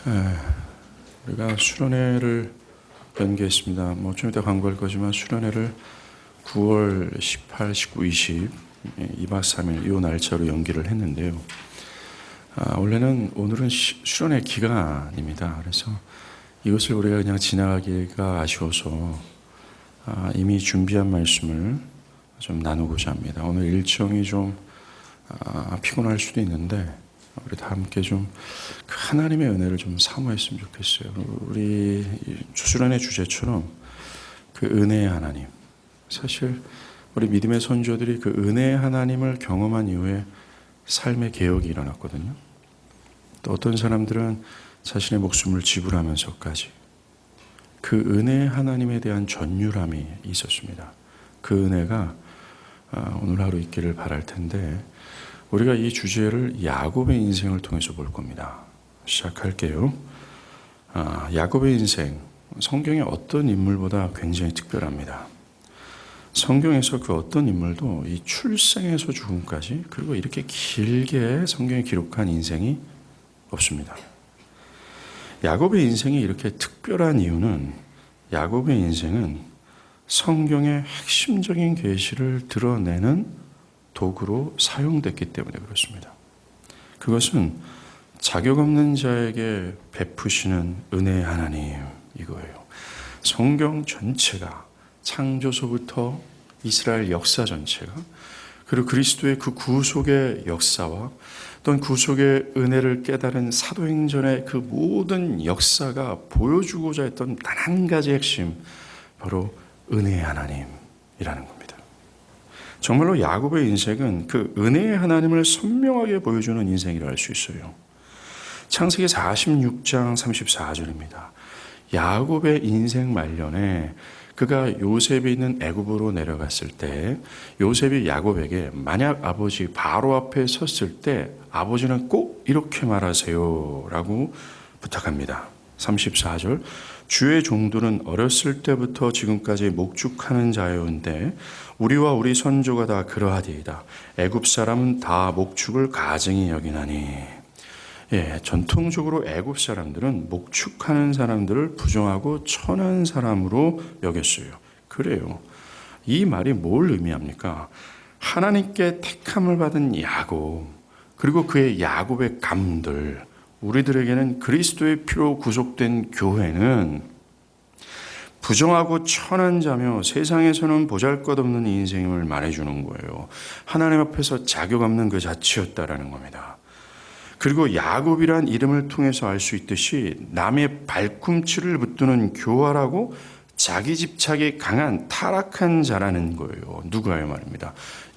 우리가 수련회를 연기했습니다. 좀 이따 광고할 거지만 수련회를 9월 18, 19, 20 2박 3일 이 날짜로 연기를 했는데요. 오늘은 수련회 기간입니다. 그래서 이것을 우리가 그냥 지나가기가 아쉬워서 이미 준비한 말씀을 좀 나누고자 합니다. 오늘 일정이 좀 피곤할 수도 있는데 우리 다 함께 좀 하나님의 은혜를 좀 사모했으면 좋겠어요. 우리 수련의 주제처럼 그 은혜의 하나님. 사실 우리 믿음의 선조들이 그 은혜의 하나님을 경험한 이후에 삶의 개혁이 일어났거든요. 또 어떤 사람들은 자신의 목숨을 지불하면서까지 그 은혜의 하나님에 대한 전율함이 있었습니다. 그 은혜가 오늘 하루 있기를 바랄 텐데 우리가 이 주제를 야곱의 인생을 통해서 볼 겁니다. 시작할게요. 야곱의 인생, 성경의 어떤 인물보다 굉장히 특별합니다. 성경에서 그 어떤 인물도 이 출생에서 죽음까지 그리고 이렇게 길게 성경에 기록한 인생이 없습니다. 야곱의 인생이 이렇게 특별한 이유는 야곱의 인생은 성경의 핵심적인 계시를 드러내는 도구로 사용됐기 때문에 그렇습니다. 그것은 자격 없는 자에게 베푸시는 은혜의 하나님 이거예요. 성경 전체가 창조서부터 이스라엘 역사 전체가 그리고 그리스도의 그 구속의 역사와 또는 구속의 은혜를 깨달은 사도행전의 그 모든 역사가 보여주고자 했던 단 한 가지 핵심, 바로 은혜의 하나님이라는 겁니다. 정말로 야곱의 인생은 그 은혜의 하나님을 선명하게 보여주는 인생이라 할 수 있어요. 창세기 46장 34절입니다. 야곱의 인생 말년에 그가 요셉이 있는 애굽으로 내려갔을 때 요셉이 야곱에게 만약 아버지 바로 앞에 섰을 때 아버지는 꼭 이렇게 말하세요 라고 부탁합니다. 34절 주의 종들은 어렸을 때부터 지금까지 목축하는 자였는데 우리와 우리 선조가 다 그러하리이다. 애굽 사람은 다 목축을 가증히 여기나니. 전통적으로 애굽 사람들은 목축하는 사람들을 부정하고 천한 사람으로 여겼어요. 그래요. 이 말이 뭘 의미합니까? 하나님께 택함을 받은 야곱, 그리고 그의 야곱의 가문들, 우리들에게는 그리스도의 피로 구속된 교회는 부정하고 천한 자며 세상에서는 보잘것없는 인생임을 말해주는 거예요. 하나님 앞에서 자격 없는 그 자체였다라는 겁니다. 그리고 야곱이란 이름을 통해서 알 수 있듯이 남의 발꿈치를 붙드는 교활하고 자기 집착이 강한 타락한 자라는 거예요. 누가요 말입니다.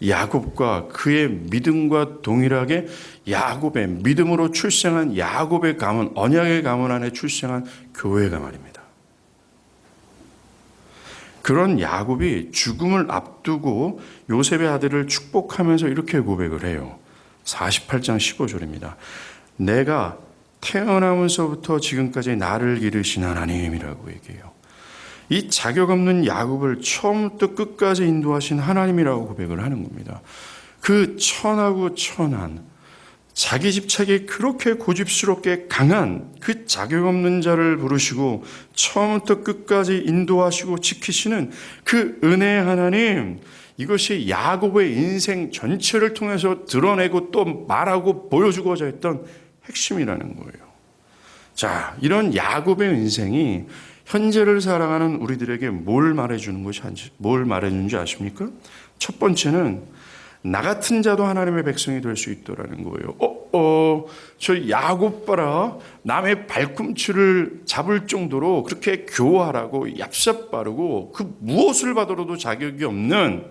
야곱과 그의 믿음과 동일하게 야곱의 믿음으로 출생한 야곱의 가문, 언약의 가문 안에 출생한 교회가 말입니다. 그런 야곱이 죽음을 앞두고 요셉의 아들을 축복하면서 이렇게 고백을 해요. 48장 15절입니다. 내가 태어나면서부터 지금까지 나를 기르신 하나님이라고 얘기해요. 이 자격 없는 야곱을 처음부터 끝까지 인도하신 하나님이라고 고백을 하는 겁니다. 그 천하고 천한, 자기 집착이 그렇게 고집스럽게 강한 그 자격 없는 자를 부르시고 처음부터 끝까지 인도하시고 지키시는 그 은혜의 하나님, 이것이 야곱의 인생 전체를 통해서 드러내고 또 말하고 보여주고자 했던 핵심이라는 거예요. 자, 이런 야곱의 인생이 현재를 살아가는 우리들에게 뭘 말해주는지 아십니까? 첫 번째는 나 같은 자도 하나님의 백성이 될 수 있더라는 거예요. 저 야곱 봐라. 남의 발꿈치를 잡을 정도로 그렇게 교활하고 얍삽바르고 그 무엇을 받아도 자격이 없는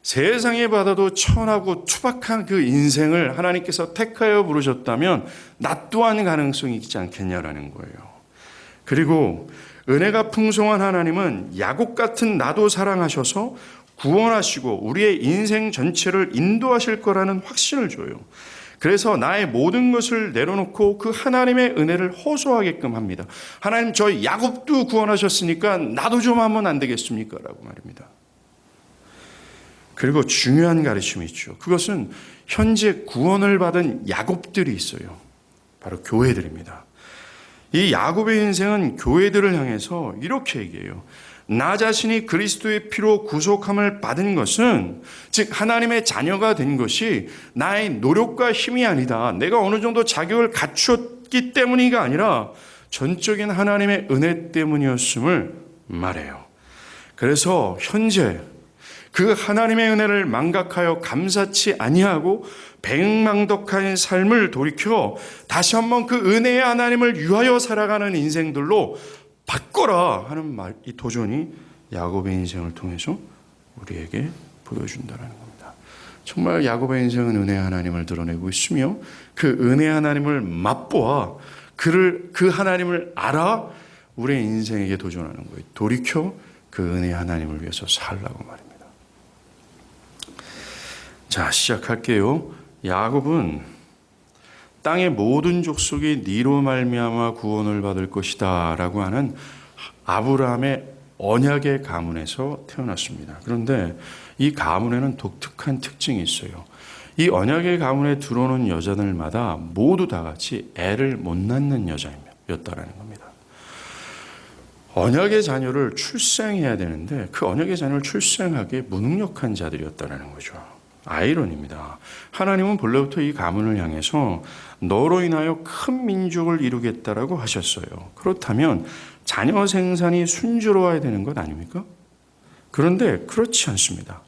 세상에 받아도 천하고 투박한 그 인생을 하나님께서 택하여 부르셨다면 나 또한 가능성이 있지 않겠냐라는 거예요. 그리고 은혜가 풍성한 하나님은 야곱 같은 나도 사랑하셔서 구원하시고 우리의 인생 전체를 인도하실 거라는 확신을 줘요. 그래서 나의 모든 것을 내려놓고 그 하나님의 은혜를 호소하게끔 합니다. 하나님, 저 야곱도 구원하셨으니까 나도 좀 하면 안 되겠습니까? 라고 말입니다. 그리고 중요한 가르침이 있죠. 그것은 현재 구원을 받은 야곱들이 있어요. 바로 교회들입니다. 이 야곱의 인생은 교회들을 향해서 이렇게 얘기해요. 나 자신이 그리스도의 피로 구속함을 받은 것은, 즉 하나님의 자녀가 된 것이 나의 노력과 힘이 아니다, 내가 어느 정도 자격을 갖추었기 때문이가 아니라 전적인 하나님의 은혜 때문이었음을 말해요. 그래서 현재 그 하나님의 은혜를 망각하여 감사치 아니하고 백망덕한 삶을 돌이켜 다시 한번 그 은혜의 하나님을 위하여 살아가는 인생들로 바꿔라 하는 말, 이 도전이 야곱의 인생을 통해서 우리에게 보여준다는 겁니다. 정말 야곱의 인생은 은혜의 하나님을 드러내고 있으며 그 은혜의 하나님을 맛보아 그 하나님을 알아 우리의 인생에게 도전하는 거예요. 돌이켜 그 은혜의 하나님을 위해서 살라고 말입니다. 자, 시작할게요. 야곱은 땅의 모든 족속이 네로 말미암아 구원을 받을 것이다 라고 하는 아브라함의 언약의 가문에서 태어났습니다. 그런데 이 가문에는 독특한 특징이 있어요. 이 언약의 가문에 들어오는 여자들마다 모두 다 같이 애를 못 낳는 여자였다라는 겁니다. 언약의 자녀를 출생해야 되는데 그 언약의 자녀를 출생하기에 무능력한 자들이었다라는 거죠. 아이러니입니다. 하나님은 본래부터 이 가문을 향해서 너로 인하여 큰 민족을 이루겠다라고 하셨어요. 그렇다면 자녀 생산이 순조로워야 되는 것 아닙니까? 그런데 그렇지 않습니다.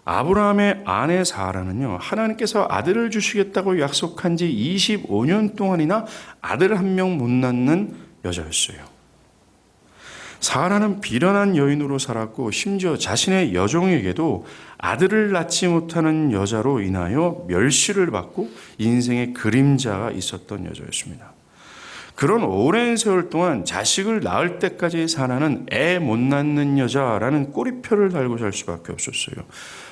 아브라함의 아내 사라는요, 하나님께서 아들을 주시겠다고 약속한 지 25년 동안이나 아들 한 명 못 낳는 여자였어요. 사라는 비련한 여인으로 살았고 심지어 자신의 여종에게도 아들을 낳지 못하는 여자로 인하여 멸시를 받고 인생의 그림자가 있었던 여자였습니다. 그런 오랜 세월 동안 자식을 낳을 때까지 사라는 애 못 낳는 여자라는 꼬리표를 달고 살 수밖에 없었어요.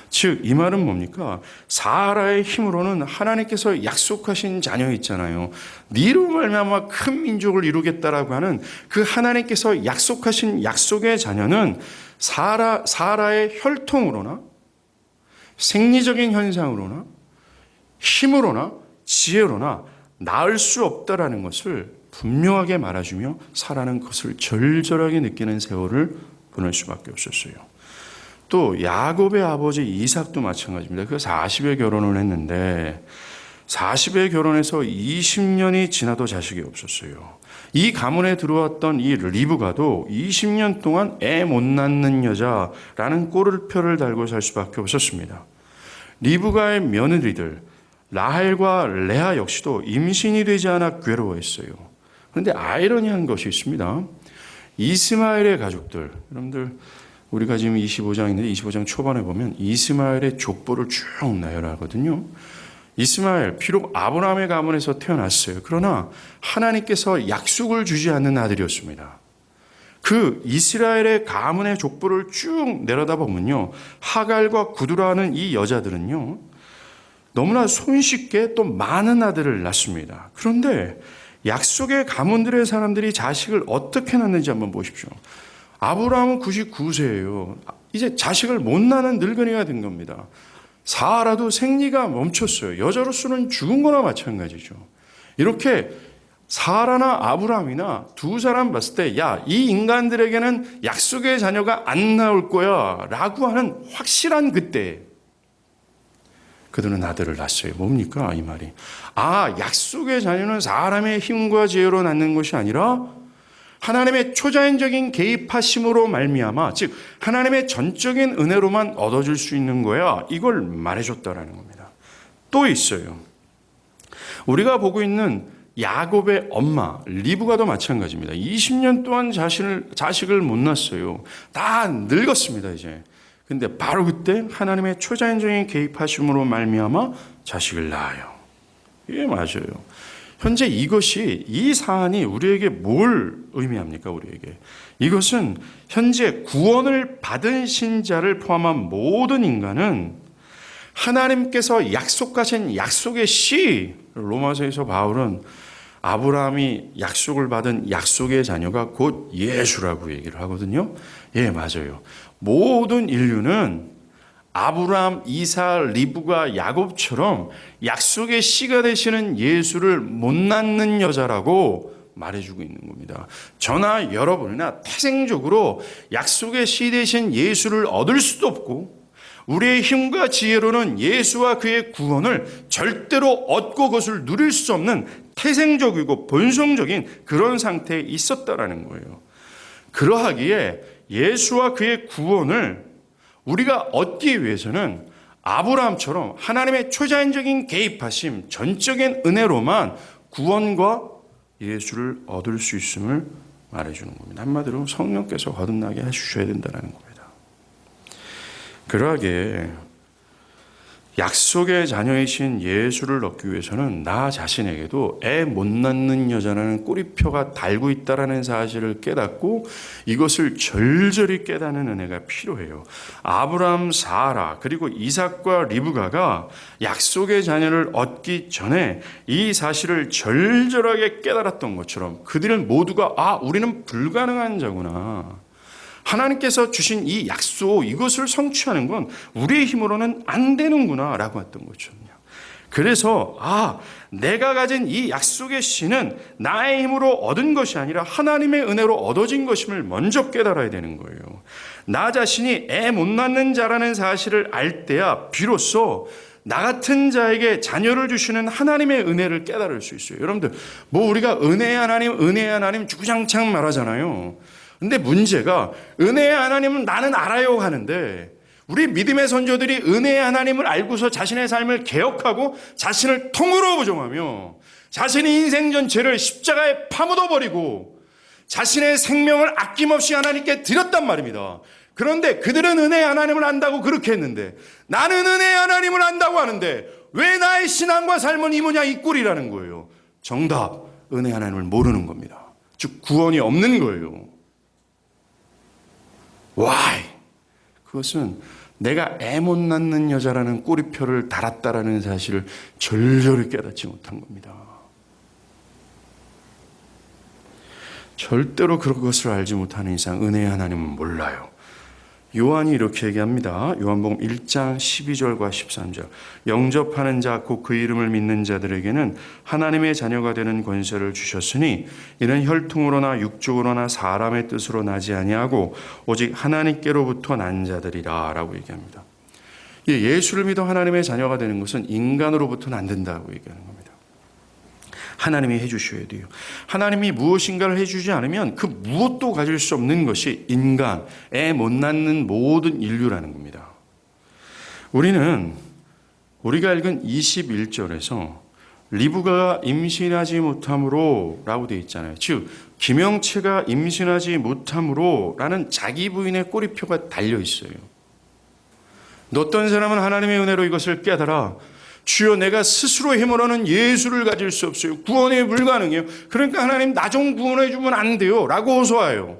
즉 이 말은 뭡니까? 사라의 힘으로는 하나님께서 약속하신 자녀 있잖아요. 네로 말미암아 큰 민족을 이루겠다라고 하는 그 하나님께서 약속하신 약속의 자녀는 사라의 혈통으로나 생리적인 현상으로나 힘으로나 지혜로나 낳을 수 없다라는 것을 분명하게 말해주며 사라는 그것을 절절하게 느끼는 세월을 보낼 수밖에 없었어요. 또 야곱의 아버지 이삭도 마찬가지입니다. 그 40에 결혼을 했는데 40에 결혼해서 20년이 지나도 자식이 없었어요. 이 가문에 들어왔던 이 리브가도 20년 동안 애 못 낳는 여자라는 꼬리표를 달고 살 수밖에 없었습니다. 리브가의 며느리들 라헬과 레아 역시도 임신이 되지 않아 괴로워했어요. 그런데 아이러니한 것이 있습니다. 이스마엘의 가족들, 여러분들 우리가 지금 25장인데 25장 초반에 보면 이스마엘의 족보를 쭉 나열하거든요. 이스마엘 비록 아브라함의 가문에서 태어났어요. 그러나 하나님께서 약속을 주지 않는 아들이었습니다. 그 이스라엘의 가문의 족보를 쭉 내려다보면요, 하갈과 구두라는 이 여자들은요 너무나 손쉽게 또 많은 아들을 낳습니다. 그런데 약속의 가문들의 사람들이 자식을 어떻게 낳는지 한번 보십시오. 아브라함은 99세예요. 이제 자식을 못 낳는 늙은이가 된 겁니다. 사라도 생리가 멈췄어요. 여자로서는 죽은 거나 마찬가지죠. 이렇게 사라나 아브라함이나 두 사람 봤을 때, 야, 이 인간들에게는 약속의 자녀가 안 나올 거야 라고 하는 확실한 그때 그들은 아들을 낳았어요. 뭡니까 이 말이? 아, 약속의 자녀는 사람의 힘과 지혜로 낳는 것이 아니라 하나님의 초자연적인 개입하심으로 말미암아, 즉 하나님의 전적인 은혜로만 얻어질 수 있는 거야. 이걸 말해줬다라는 겁니다. 또 있어요. 우리가 보고 있는 야곱의 엄마 리브가도 마찬가지입니다. 20년 동안 자식을 못 낳았어요. 다 늙었습니다 이제. 근데 바로 그때 하나님의 초자연적인 개입하심으로 말미암아 자식을 낳아요. 이게 맞아요. 현재 이 사안이 우리에게 뭘 의미합니까? 우리에게 이것은 현재 구원을 받은 신자를 포함한 모든 인간은 하나님께서 약속하신 약속의 씨, 로마서에서 바울은 아브라함이 약속을 받은 약속의 자녀가 곧 예수라고 얘기를 하거든요. 예, 맞아요. 모든 인류는 아브라함, 이삭, 리브가, 야곱처럼 약속의 씨가 되시는 예수를 못 낳는 여자라고 말해주고 있는 겁니다. 저나 여러분이나 태생적으로 약속의 씨 되신 예수를 얻을 수도 없고 우리의 힘과 지혜로는 예수와 그의 구원을 절대로 얻고 그것을 누릴 수 없는 태생적이고 본성적인 그런 상태에 있었다라는 거예요. 그러하기에 예수와 그의 구원을 우리가 얻기 위해서는 아브라함처럼 하나님의 초자연적인 개입하심, 전적인 은혜로만 구원과 예수를 얻을 수 있음을 말해주는 겁니다. 한마디로 성령께서 거듭나게 해주셔야 된다는 겁니다. 그러하기에 약속의 자녀이신 예수를 얻기 위해서는 나 자신에게도 애 못 낳는 여자라는 꼬리표가 달고 있다는 사실을 깨닫고 이것을 절절히 깨닫는 은혜가 필요해요. 아브라함, 사라 그리고 이삭과 리브가가 약속의 자녀를 얻기 전에 이 사실을 절절하게 깨달았던 것처럼 그들은 모두가 우리는 불가능한 자구나. 하나님께서 주신 이 약속, 이것을 성취하는 건 우리의 힘으로는 안 되는구나 라고 했던 거죠. 그래서 내가 가진 이 약속의 씨는 나의 힘으로 얻은 것이 아니라 하나님의 은혜로 얻어진 것임을 먼저 깨달아야 되는 거예요. 나 자신이 애 못 낳는 자라는 사실을 알 때야 비로소 나 같은 자에게 자녀를 주시는 하나님의 은혜를 깨달을 수 있어요. 여러분들 우리가 은혜의 하나님 주구장창 말하잖아요. 근데 문제가 은혜의 하나님은 나는 알아요 하는데 우리 믿음의 선조들이 은혜의 하나님을 알고서 자신의 삶을 개혁하고 자신을 통으로 부정하며 자신의 인생 전체를 십자가에 파묻어버리고 자신의 생명을 아낌없이 하나님께 드렸단 말입니다. 그런데 그들은 은혜의 하나님을 안다고 그렇게 했는데 나는 은혜의 하나님을 안다고 하는데 왜 나의 신앙과 삶은 이 모양 이 꼴이라는 거예요. 정답, 은혜의 하나님을 모르는 겁니다. 즉 구원이 없는 거예요. Why? 그것은 내가 애 못 낳는 여자라는 꼬리표를 달았다라는 사실을 절절히 깨닫지 못한 겁니다. 절대로 그것을 알지 못하는 이상 은혜의 하나님은 몰라요. 요한이 이렇게 얘기합니다. 요한복음 1장 12절과 13절. 영접하는 자 곧 그 이름을 믿는 자들에게는 하나님의 자녀가 되는 권세를 주셨으니 이는 혈통으로나 육적으로나 사람의 뜻으로 나지 아니하고 오직 하나님께로부터 난 자들이라 라고 얘기합니다. 예수를 믿어 하나님의 자녀가 되는 것은 인간으로부터는 안 된다고 얘기하는 겁니다. 하나님이 해주셔야 돼요. 하나님이 무엇인가를 해주지 않으면 그 무엇도 가질 수 없는 것이 인간, 애 못 낳는 모든 인류라는 겁니다. 우리가 읽은 21절에서 리브가가 임신하지 못함으로 라고 되어 있잖아요. 즉 김영채가 임신하지 못함으로 라는 자기 부인의 꼬리표가 달려 있어요. 어떤 사람은 하나님의 은혜로 이것을 깨달아 주여 내가 스스로 힘으로는 예수를 가질 수 없어요. 구원이 불가능해요. 그러니까 하나님 나 좀 구원해 주면 안 돼요 라고 호소해요.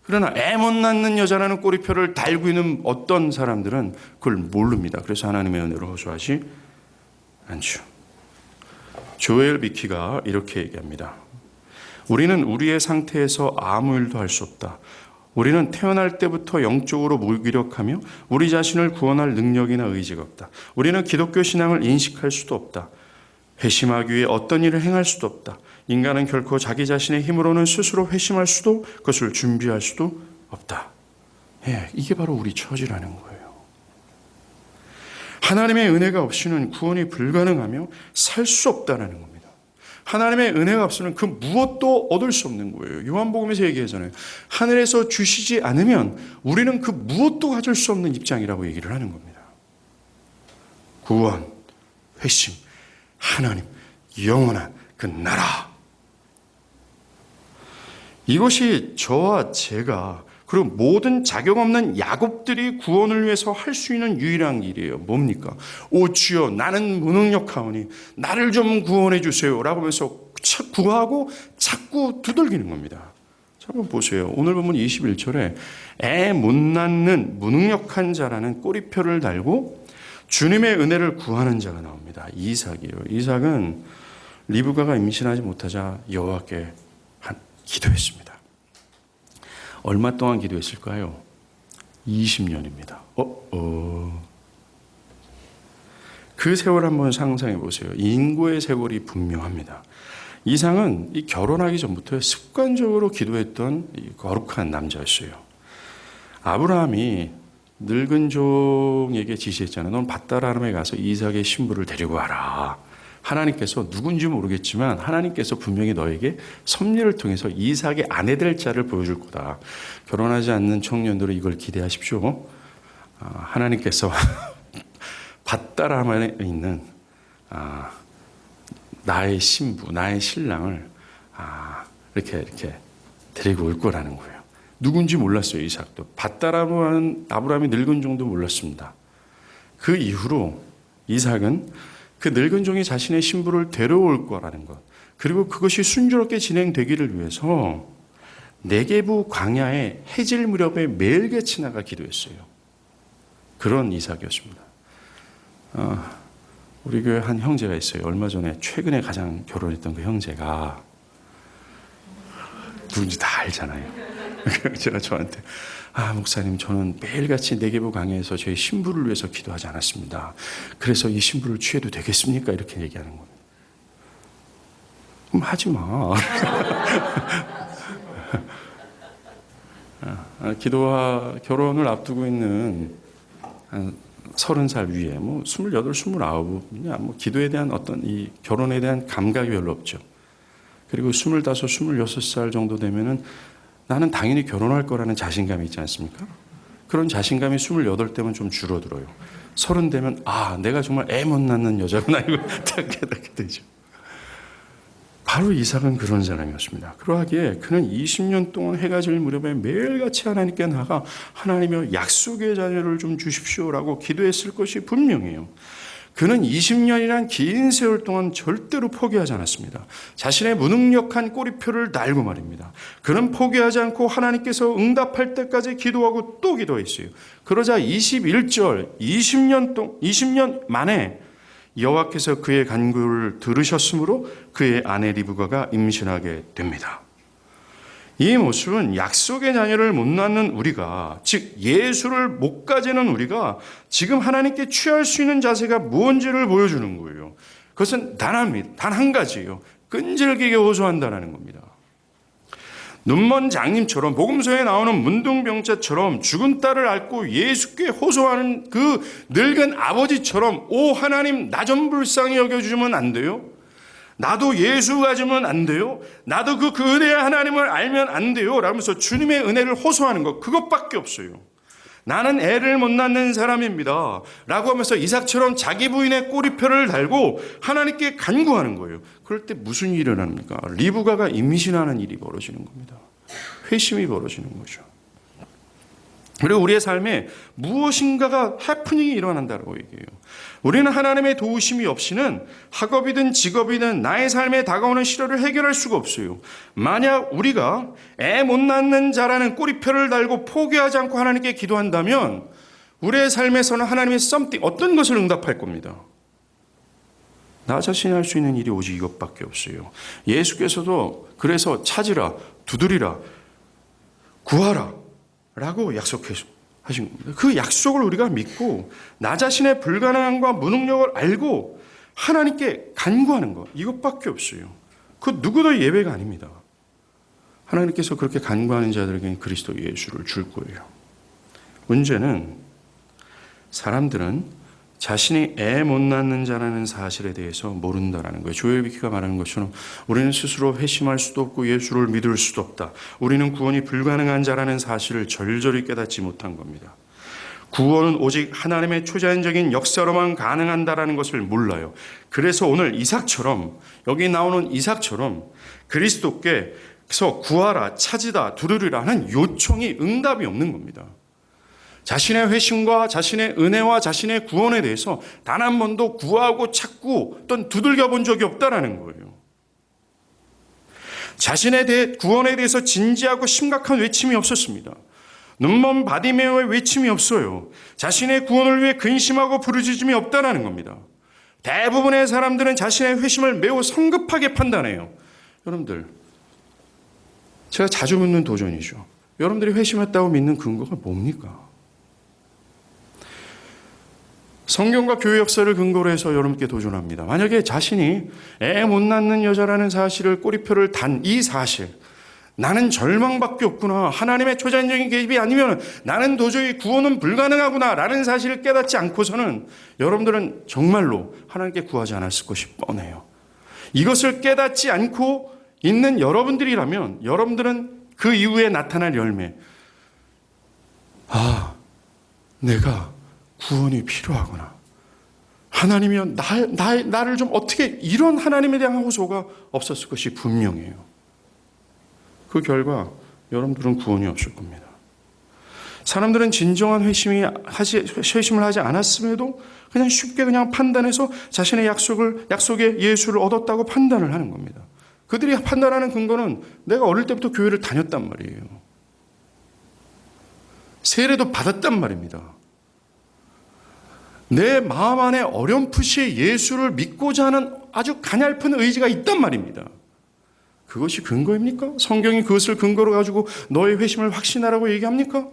그러나 애 못 낳는 여자라는 꼬리표를 달고 있는 어떤 사람들은 그걸 모릅니다. 그래서 하나님의 은혜로 호소하지 않죠. 조엘 비키가 이렇게 얘기합니다. 우리는 우리의 상태에서 아무 일도 할 수 없다. 우리는 태어날 때부터 영적으로 무기력하며 우리 자신을 구원할 능력이나 의지가 없다. 우리는 기독교 신앙을 인식할 수도 없다. 회심하기 위해 어떤 일을 행할 수도 없다. 인간은 결코 자기 자신의 힘으로는 스스로 회심할 수도 그것을 준비할 수도 없다. 이게 바로 우리 처지라는 거예요. 하나님의 은혜가 없이는 구원이 불가능하며 살 수 없다는 겁니다. 하나님의 은혜가 없으면 그 무엇도 얻을 수 없는 거예요. 요한복음에서 얘기하잖아요. 하늘에서 주시지 않으면 우리는 그 무엇도 가질 수 없는 입장이라고 얘기를 하는 겁니다. 구원, 회심, 하나님, 영원한 그 나라. 이것이 저와 제가 그리고 모든 자격 없는 야곱들이 구원을 위해서 할 수 있는 유일한 일이에요. 뭡니까? 오 주여 나는 무능력하오니 나를 좀 구원해 주세요 라고 하면서 구하고 자꾸 두들기는 겁니다. 자, 한번 보세요. 오늘 보면 21절에 애 못 낳는 무능력한 자라는 꼬리표를 달고 주님의 은혜를 구하는 자가 나옵니다. 이삭이에요. 이삭은 리브가가 임신하지 못하자 여호와께 기도했습니다. 얼마 동안 기도했을까요? 20년입니다. 그 세월 한번 상상해 보세요. 인구의 세월이 분명합니다. 이상은 이 결혼하기 전부터 습관적으로 기도했던 이 거룩한 남자였어요. 아브라함이 늙은 종에게 지시했잖아요. 넌 밧다람에 가서 이삭의 신부를 데리고 와라. 하나님께서 누군지 모르겠지만 하나님께서 분명히 너에게 섭리를 통해서 이삭의 아내 될 자를 보여줄 거다. 결혼하지 않는 청년들은 이걸 기대하십시오. 하나님께서 밧다람에 있는 나의 신부, 나의 신랑을 이렇게 데리고 올 거라는 거예요. 누군지 몰랐어요. 이삭도. 밧다람은 아브라함이 늙은 종도 몰랐습니다. 그 이후로 이삭은 그 늙은 종이 자신의 신부를 데려올 거라는 것, 그리고 그것이 순조롭게 진행되기를 위해서 네게부 광야의 해질 무렵에 매일같이 나가 기도했어요. 그런 이삭이었습니다. 우리 교회 한 형제가 있어요. 얼마 전에 최근에 가장 결혼했던 그 형제가 누군지 다 알잖아요. 제가 저한테 목사님, 저는 매일같이 네게부 강야에서 저희 신부를 위해서 기도하지 않았습니다. 그래서 이 신부를 취해도 되겠습니까? 이렇게 얘기하는 거예요. 그럼 하지 마. 기도와 결혼을 앞두고 있는 한 30살 위에 28, 29 기도에 대한 어떤 이 결혼에 대한 감각이 별로 없죠. 그리고 25, 26살 정도 되면은 나는 당연히 결혼할 거라는 자신감이 있지 않습니까? 그런 자신감이 28대면 좀 줄어들어요. 30 되면 내가 정말 애 못 낳는 여자구나 이걸 딱 깨닫게 되죠. 바로 이삭은 그런 사람이었습니다. 그러하기에 그는 20년 동안 해가 질 무렵에 매일같이 하나님께 나가 하나님이여 약속의 자녀를 좀 주십시오라고 기도했을 것이 분명해요. 그는 20년이란 긴 세월 동안 절대로 포기하지 않았습니다. 자신의 무능력한 꼬리표를 달고 말입니다. 그는 포기하지 않고 하나님께서 응답할 때까지 기도하고 또 기도했어요. 그러자 21절 20년 만에 여호와께서 그의 간구를 들으셨으므로 그의 아내 리브가가 임신하게 됩니다. 이 모습은 약속의 자녀를 못 낳는 우리가, 즉 예수를 못 가지는 우리가 지금 하나님께 취할 수 있는 자세가 무언지를 보여주는 거예요. 그것은 단 한 가지예요. 끈질기게 호소한다는 겁니다. 눈먼 장님처럼 복음서에 나오는 문둥병자처럼 죽은 딸을 앓고 예수께 호소하는 그 늙은 아버지처럼 오 하나님 나 좀 불쌍히 여겨주면 안 돼요? 나도 예수 가지면 안 돼요? 나도 그 은혜의 하나님을 알면 안 돼요? 라면서 주님의 은혜를 호소하는 것, 그것밖에 없어요. 나는 애를 못 낳는 사람입니다 라고 하면서 이삭처럼 자기 부인의 꼬리표를 달고 하나님께 간구하는 거예요. 그럴 때 무슨 일이 일어납니까? 리브가가 임신하는 일이 벌어지는 겁니다. 회심이 벌어지는 거죠. 그리고 우리의 삶에 무엇인가가 해프닝이 일어난다고 얘기해요. 우리는 하나님의 도우심이 없이는 학업이든 직업이든 나의 삶에 다가오는 시련을 해결할 수가 없어요. 만약 우리가 애 못 낳는 자라는 꼬리표를 달고 포기하지 않고 하나님께 기도한다면 우리의 삶에서는 하나님의 어떤 것을 응답할 겁니다. 나 자신이 할 수 있는 일이 오직 이것밖에 없어요. 예수께서도 그래서 찾으라, 두드리라, 구하라 라고 약속하신 겁니다. 그 약속을 우리가 믿고 나 자신의 불가능함과 무능력을 알고 하나님께 간구하는 것, 이것밖에 없어요. 그 누구도 예외가 아닙니다. 하나님께서 그렇게 간구하는 자들에게는 그리스도 예수를 줄 거예요. 문제는 사람들은 자신이 애 못 낳는 자라는 사실에 대해서 모른다는 거예요. 조엘 비키가 말하는 것처럼 우리는 스스로 회심할 수도 없고 예수를 믿을 수도 없다. 우리는 구원이 불가능한 자라는 사실을 절절히 깨닫지 못한 겁니다. 구원은 오직 하나님의 초자연적인 역사로만 가능한다라는 것을 몰라요. 그래서 오늘 이삭처럼, 여기 나오는 이삭처럼 그리스도께서 구하라, 찾으다, 두드리라 하는 요청이 응답이 없는 겁니다. 자신의 회심과 자신의 은혜와 자신의 구원에 대해서 단 한 번도 구하고 찾고 또는 두들겨 본 적이 없다라는 거예요. 자신의 구원에 대해서 진지하고 심각한 외침이 없었습니다. 눈먼 바디메오의 외침이 없어요. 자신의 구원을 위해 근심하고 부르짖음이 없다라는 겁니다. 대부분의 사람들은 자신의 회심을 매우 성급하게 판단해요. 여러분들, 제가 자주 묻는 도전이죠. 여러분들이 회심했다고 믿는 근거가 뭡니까? 성경과 교회 역사를 근거로 해서 여러분께 도전합니다. 만약에 자신이 애 못 낳는 여자라는 사실을 꼬리표를 단 이 사실, 나는 절망밖에 없구나, 하나님의 초자연적인 개입이 아니면 나는 도저히 구원은 불가능하구나 라는 사실을 깨닫지 않고서는 여러분들은 정말로 하나님께 구하지 않았을 것이 뻔해요. 이것을 깨닫지 않고 있는 여러분들이라면 여러분들은 그 이후에 나타날 열매, 내가 구원이 필요하구나, 하나님이여 나를 좀 어떻게, 이런 하나님에 대한 호소가 없었을 것이 분명해요. 그 결과 여러분들은 구원이 없을 겁니다. 사람들은 진정한 회심을 하지 않았음에도 그냥 쉽게 그냥 판단해서 자신의 약속의 예수를 얻었다고 판단을 하는 겁니다. 그들이 판단하는 근거는 내가 어릴 때부터 교회를 다녔단 말이에요. 세례도 받았단 말입니다. 내 마음 안에 어렴풋이 예수를 믿고자 하는 아주 가냘픈 의지가 있단 말입니다. 그것이 근거입니까? 성경이 그것을 근거로 가지고 너의 회심을 확신하라고 얘기합니까?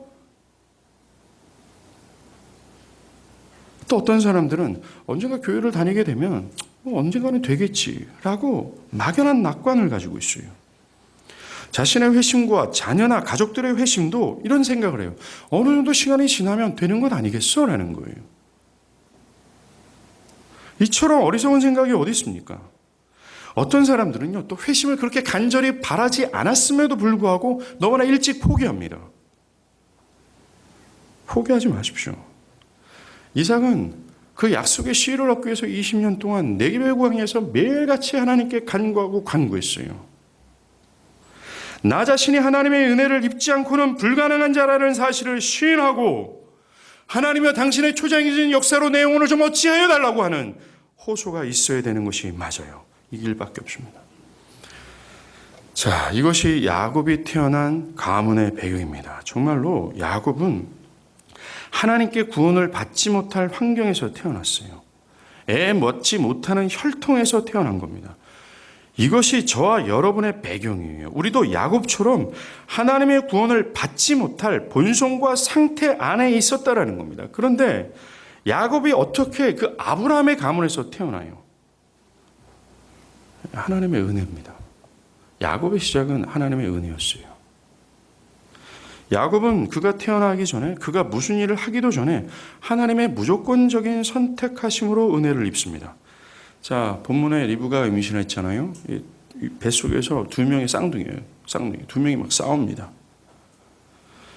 또 어떤 사람들은 언젠가 교회를 다니게 되면 언젠가는 되겠지라고 막연한 낙관을 가지고 있어요. 자신의 회심과 자녀나 가족들의 회심도 이런 생각을 해요. 어느 정도 시간이 지나면 되는 것 아니겠어? 라는 거예요. 이처럼 어리석은 생각이 어디 있습니까? 어떤 사람들은요, 또 회심을 그렇게 간절히 바라지 않았음에도 불구하고 너무나 일찍 포기합니다. 포기하지 마십시오. 이삭은 그 약속의 씨를 얻기 위해서 20년 동안 네게베 광야에서 매일같이 하나님께 간구하고 간구했어요. 나 자신이 하나님의 은혜를 입지 않고는 불가능한 자라는 사실을 시인하고, 하나님이여 당신의 초자연적인 역사로 내 영혼을 좀 어찌하여 달라고 하는 호소가 있어야 되는 것이 맞아요. 이 길밖에 없습니다. 자, 이것이 야곱이 태어난 가문의 배경입니다. 정말로 야곱은 하나님께 구원을 받지 못할 환경에서 태어났어요. 애 먹지 못하는 혈통에서 태어난 겁니다. 이것이 저와 여러분의 배경이에요. 우리도 야곱처럼 하나님의 구원을 받지 못할 본성과 상태 안에 있었다라는 겁니다. 그런데 야곱이 어떻게 그 아브라함의 가문에서 태어나요? 하나님의 은혜입니다. 야곱의 시작은 하나님의 은혜였어요. 야곱은 그가 태어나기 전에, 그가 무슨 일을 하기도 전에 하나님의 무조건적인 선택하심으로 은혜를 입습니다. 자, 본문에 리브가 임신했잖아요. 뱃속에서 두 명의 쌍둥이에요. 두 명이 막 싸웁니다.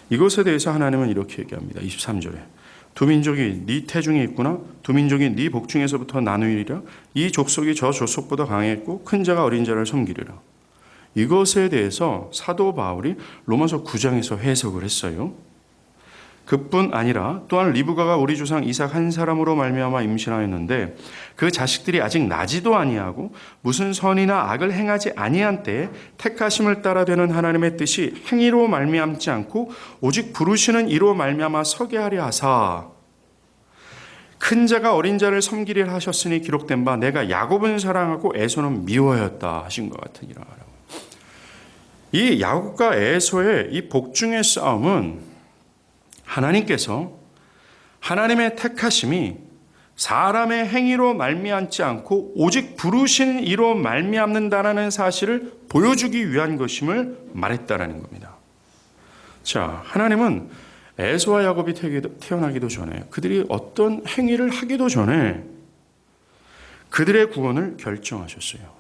이것에 대해서 하나님은 이렇게 얘기합니다. 23절에 두 민족이 네 태중에 있구나. 두 민족이 네 복중에서부터 나누리라. 이 족속이 저 족속보다 강했고 큰 자가 어린 자를 섬기리라. 이것에 대해서 사도 바울이 로마서 9장에서 해석을 했어요. 그뿐 아니라 또한 리브가가 우리 조상 이삭 한 사람으로 말미암아 임신하였는데 그 자식들이 아직 나지도 아니하고 무슨 선이나 악을 행하지 아니한 때에 택하심을 따라 되는 하나님의 뜻이 행위로 말미암지 않고 오직 부르시는 이로 말미암아 서게 하려 하사 큰 자가 어린 자를 섬기리라 하셨으니 기록된 바 내가 야곱은 사랑하고 에서는 미워하였다 하신 것 같으니라. 이 야곱과 에서의 이 복중의 싸움은 하나님께서 하나님의 택하심이 사람의 행위로 말미암지 않고 오직 부르신 이로 말미암는다라는 사실을 보여주기 위한 것임을 말했다라는 겁니다. 자, 하나님은 에서와 야곱이 태어나기도 전에, 그들이 어떤 행위를 하기도 전에 그들의 구원을 결정하셨어요.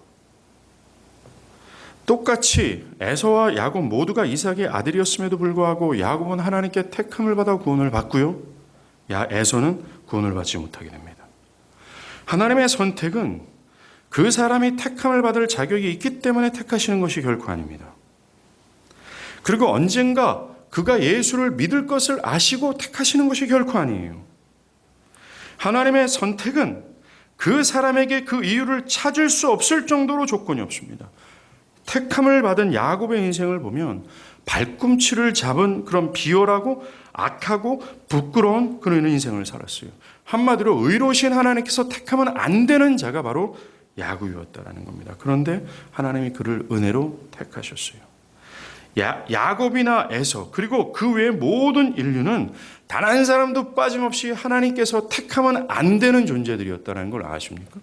똑같이 에서와 야곱 모두가 이삭의 아들이었음에도 불구하고 야곱은 하나님께 택함을 받아 구원을 받고요, 에서는 구원을 받지 못하게 됩니다. 하나님의 선택은 그 사람이 택함을 받을 자격이 있기 때문에 택하시는 것이 결코 아닙니다. 그리고 언젠가 그가 예수를 믿을 것을 아시고 택하시는 것이 결코 아니에요. 하나님의 선택은 그 사람에게 그 이유를 찾을 수 없을 정도로 조건이 없습니다. 택함을 받은 야곱의 인생을 보면 발꿈치를 잡은 그런 비열하고 악하고 부끄러운 그런 인생을 살았어요. 한마디로 의로우신 하나님께서 택하면 안 되는 자가 바로 야곱이었다라는 겁니다. 그런데 하나님이 그를 은혜로 택하셨어요. 야곱이나 에서 그리고 그 외의 모든 인류는 단 한 사람도 빠짐없이 하나님께서 택하면 안 되는 존재들이었다는 걸 아십니까?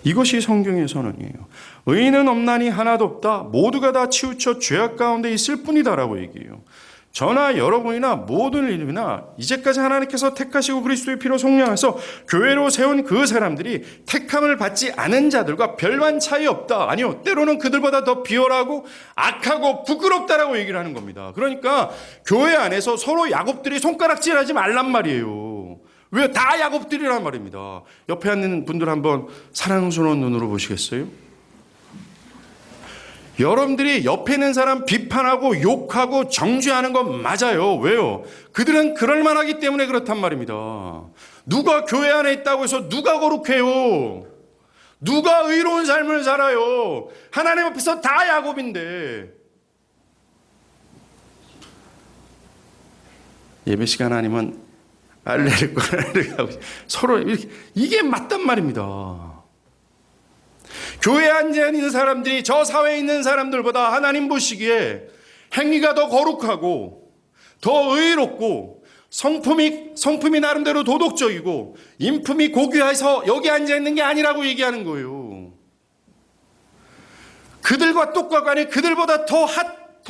이것이 성경의 선언이에요. 의인은 없나니 하나도 없다. 모두가 다 치우쳐 죄악 가운데 있을 뿐이다라고 얘기해요. 저나 여러분이나 모든 인류나 이제까지 하나님께서 택하시고 그리스도의 피로 속량해서 교회로 세운 그 사람들이 택함을 받지 않은 자들과 별반 차이 없다. 아니요. 때로는 그들보다 더 비열하고 악하고 부끄럽다라고 얘기를 하는 겁니다. 그러니까 교회 안에서 서로 야곱들이 손가락질하지 말란 말이에요. 왜? 다 야곱들이란 말입니다. 옆에 앉는 분들 한번 사랑스러운 눈으로 보시겠어요? 여러분들이 옆에 있는 사람 비판하고 욕하고 정죄하는 건 맞아요. 왜요? 그들은 그럴 만하기 때문에 그렇단 말입니다. 누가 교회 안에 있다고 해서 누가 거룩해요? 누가 의로운 삶을 살아요? 하나님 앞에서 다 야곱인데. 예배 시간 아니면 알레를 하고 서로 이게 맞단 말입니다. 교회에 앉아 있는 사람들이 저 사회에 있는 사람들보다 하나님 보시기에 행위가 더 거룩하고 더 의롭고 성품이 나름대로 도덕적이고 인품이 고귀해서 여기 앉아 있는 게 아니라고 얘기하는 거예요. 그들과 똑같고 그들보다 더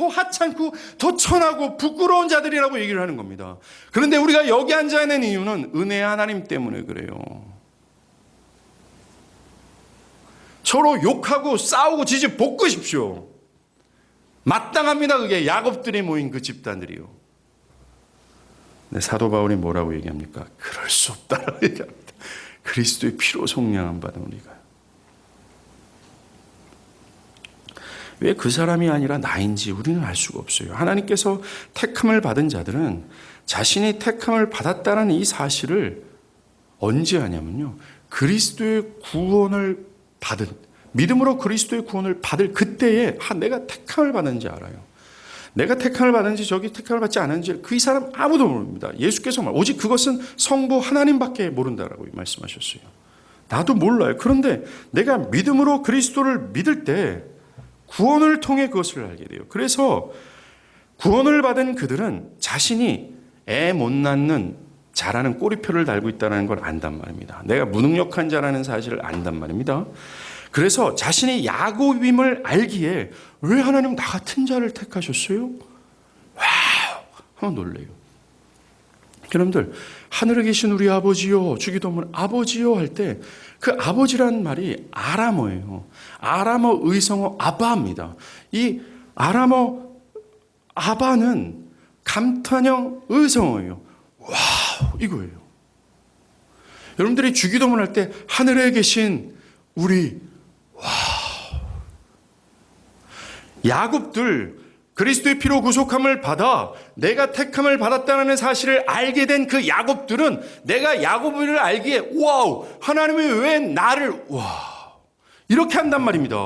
하찮고 더 천하고 부끄러운 자들이라고 얘기를 하는 겁니다. 그런데 우리가 여기 앉아 있는 이유는 은혜의 하나님 때문에 그래요. 서로 욕하고 싸우고 지지 볶으십시오. 마땅합니다. 그게 야곱들이 모인 그 집단들이요. 근데 사도 바울이 뭐라고 얘기합니까? 그럴 수 없다라고 얘기합니다. 그리스도의 피로 속량한 바는 우리가. 왜 그 사람이 아니라 나인지 우리는 알 수가 없어요. 하나님께서 택함을 받은 자들은 자신이 택함을 받았다는 이 사실을 언제 하냐면요. 그리스도의 구원을 받은, 믿음으로 그리스도의 구원을 받을 그때에 내가 택함을 받는지 알아요. 내가 택함을 받는지 저기 택함을 받지 않은지 그 사람 아무도 모릅니다. 예수께서 오직 그것은 성부 하나님밖에 모른다라고 말씀하셨어요. 나도 몰라요. 그런데 내가 믿음으로 그리스도를 믿을 때 구원을 통해 그것을 알게 돼요. 그래서 구원을 받은 그들은 자신이 애 못 낳는 자라는 꼬리표를 달고 있다는 걸 안단 말입니다. 내가 무능력한 자라는 사실을 안단 말입니다. 그래서 자신이 야곱임을 알기에 왜 하나님 나 같은 자를 택하셨어요? 와우! 한번 놀래요. 여러분들, 하늘에 계신 우리 아버지요, 주기도문 아버지요 할 때 그 아버지라는 말이 아람어예요. 아람어 의성어 아바입니다. 이 아람어 아바는 감탄형 의성어예요. 와우! 이거예요. 여러분들이 주기도문 할 때 하늘에 계신 우리 와우! 야곱들 그리스도의 피로 구속함을 받아 내가 택함을 받았다는 사실을 알게 된 그 야곱들은 내가 야곱을 알기에 와우! 하나님이 왜 나를 와! 이렇게 한단 말입니다.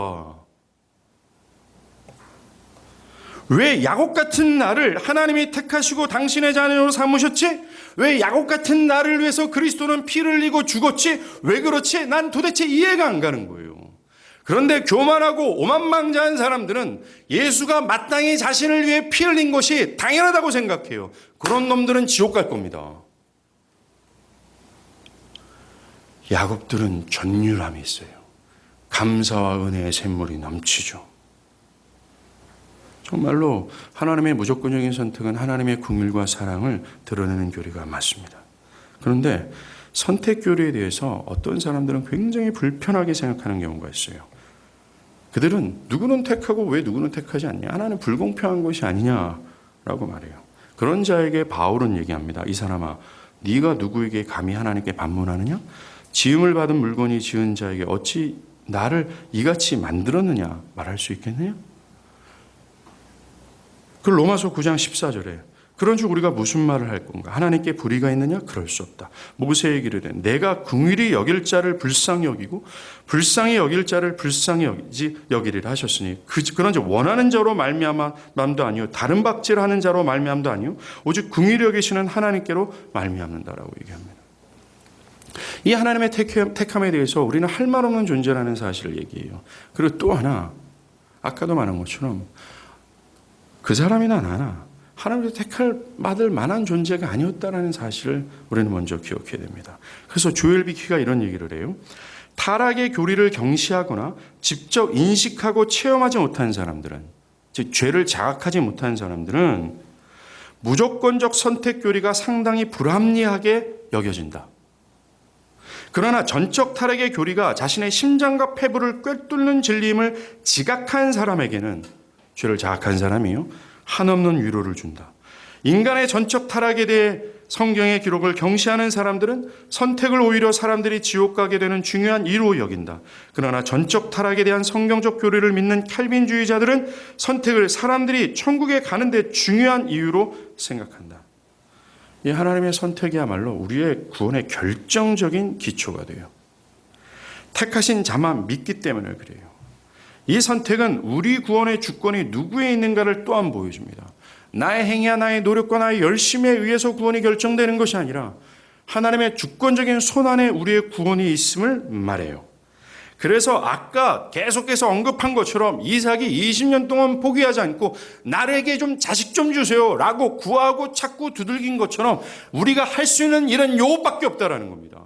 왜 야곱 같은 나를 하나님이 택하시고 당신의 자녀로 삼으셨지? 왜 야곱 같은 나를 위해서 그리스도는 피를 흘리고 죽었지? 왜 그렇지? 난 도대체 이해가 안 가는 거예요. 그런데 교만하고 오만망자한 사람들은 예수가 마땅히 자신을 위해 피 흘린 것이 당연하다고 생각해요. 그런 놈들은 지옥 갈 겁니다. 야곱들은 전율함이 있어요. 감사와 은혜의 샘물이 넘치죠. 정말로 하나님의 무조건적인 선택은 하나님의 긍휼과 사랑을 드러내는 교리가 맞습니다. 그런데 선택 교리에 대해서 어떤 사람들은 굉장히 불편하게 생각하는 경우가 있어요. 그들은 누구는 택하고 왜 누구는 택하지 않냐? 하나는 불공평한 것이 아니냐라고 말해요. 그런 자에게 바울은 얘기합니다. 이 사람아, 네가 누구에게 감히 하나님께 반문하느냐? 지음을 받은 물건이 지은 자에게 어찌 나를 이같이 만들었느냐 말할 수 있겠느냐? 그 로마서 9장 14절에 그런 줄 우리가 무슨 말을 할 건가? 하나님께 불의가 있느냐? 그럴 수 없다. 모세에게 이르되 내가 긍휼히 여길 자를 불쌍히 여기고 불쌍히 여길 자를 불쌍히 여기리라 하셨으니 그런즉 원하는 자로 말미암도 아니요 다른 박질하는 자로 말미암도 아니요 오직 긍휼히 여기시는 하나님께로 말미암는다라고 얘기합니다. 이 하나님의 택함에 대해서 우리는 할 말 없는 존재라는 사실을 얘기해요. 그리고 또 하나 아까도 말한 것처럼 그 사람이나 나나 하나님께서 택할 받을 만한 존재가 아니었다는 사실을 우리는 먼저 기억해야 됩니다. 그래서 조엘 비키가 이런 얘기를 해요. 타락의 교리를 경시하거나 직접 인식하고 체험하지 못한 사람들은, 즉 죄를 자각하지 못한 사람들은 무조건적 선택 교리가 상당히 불합리하게 여겨진다. 그러나 전적 타락의 교리가 자신의 심장과 폐부를 꿰뚫는 진리임을 지각한 사람에게는, 죄를 자각한 사람이요, 한없는 위로를 준다. 인간의 전적 타락에 대해 성경의 기록을 경시하는 사람들은 선택을 오히려 사람들이 지옥 가게 되는 중요한 이유로 여긴다. 그러나 전적 타락에 대한 성경적 교리를 믿는 칼빈주의자들은 선택을 사람들이 천국에 가는 데 중요한 이유로 생각한다. 이 하나님의 선택이야말로 우리의 구원의 결정적인 기초가 돼요. 택하신 자만 믿기 때문에 그래요. 이 선택은 우리 구원의 주권이 누구에 있는가를 또한 보여줍니다. 나의 행위와 나의 노력과 나의 열심에 의해서 구원이 결정되는 것이 아니라 하나님의 주권적인 손안에 우리의 구원이 있음을 말해요. 그래서 아까 계속해서 언급한 것처럼 이삭이 20년 동안 포기하지 않고 나에게 좀 자식 좀 주세요 라고 구하고 찾고 두들긴 것처럼 우리가 할 수 있는 일은 이것밖에 없다라는 겁니다.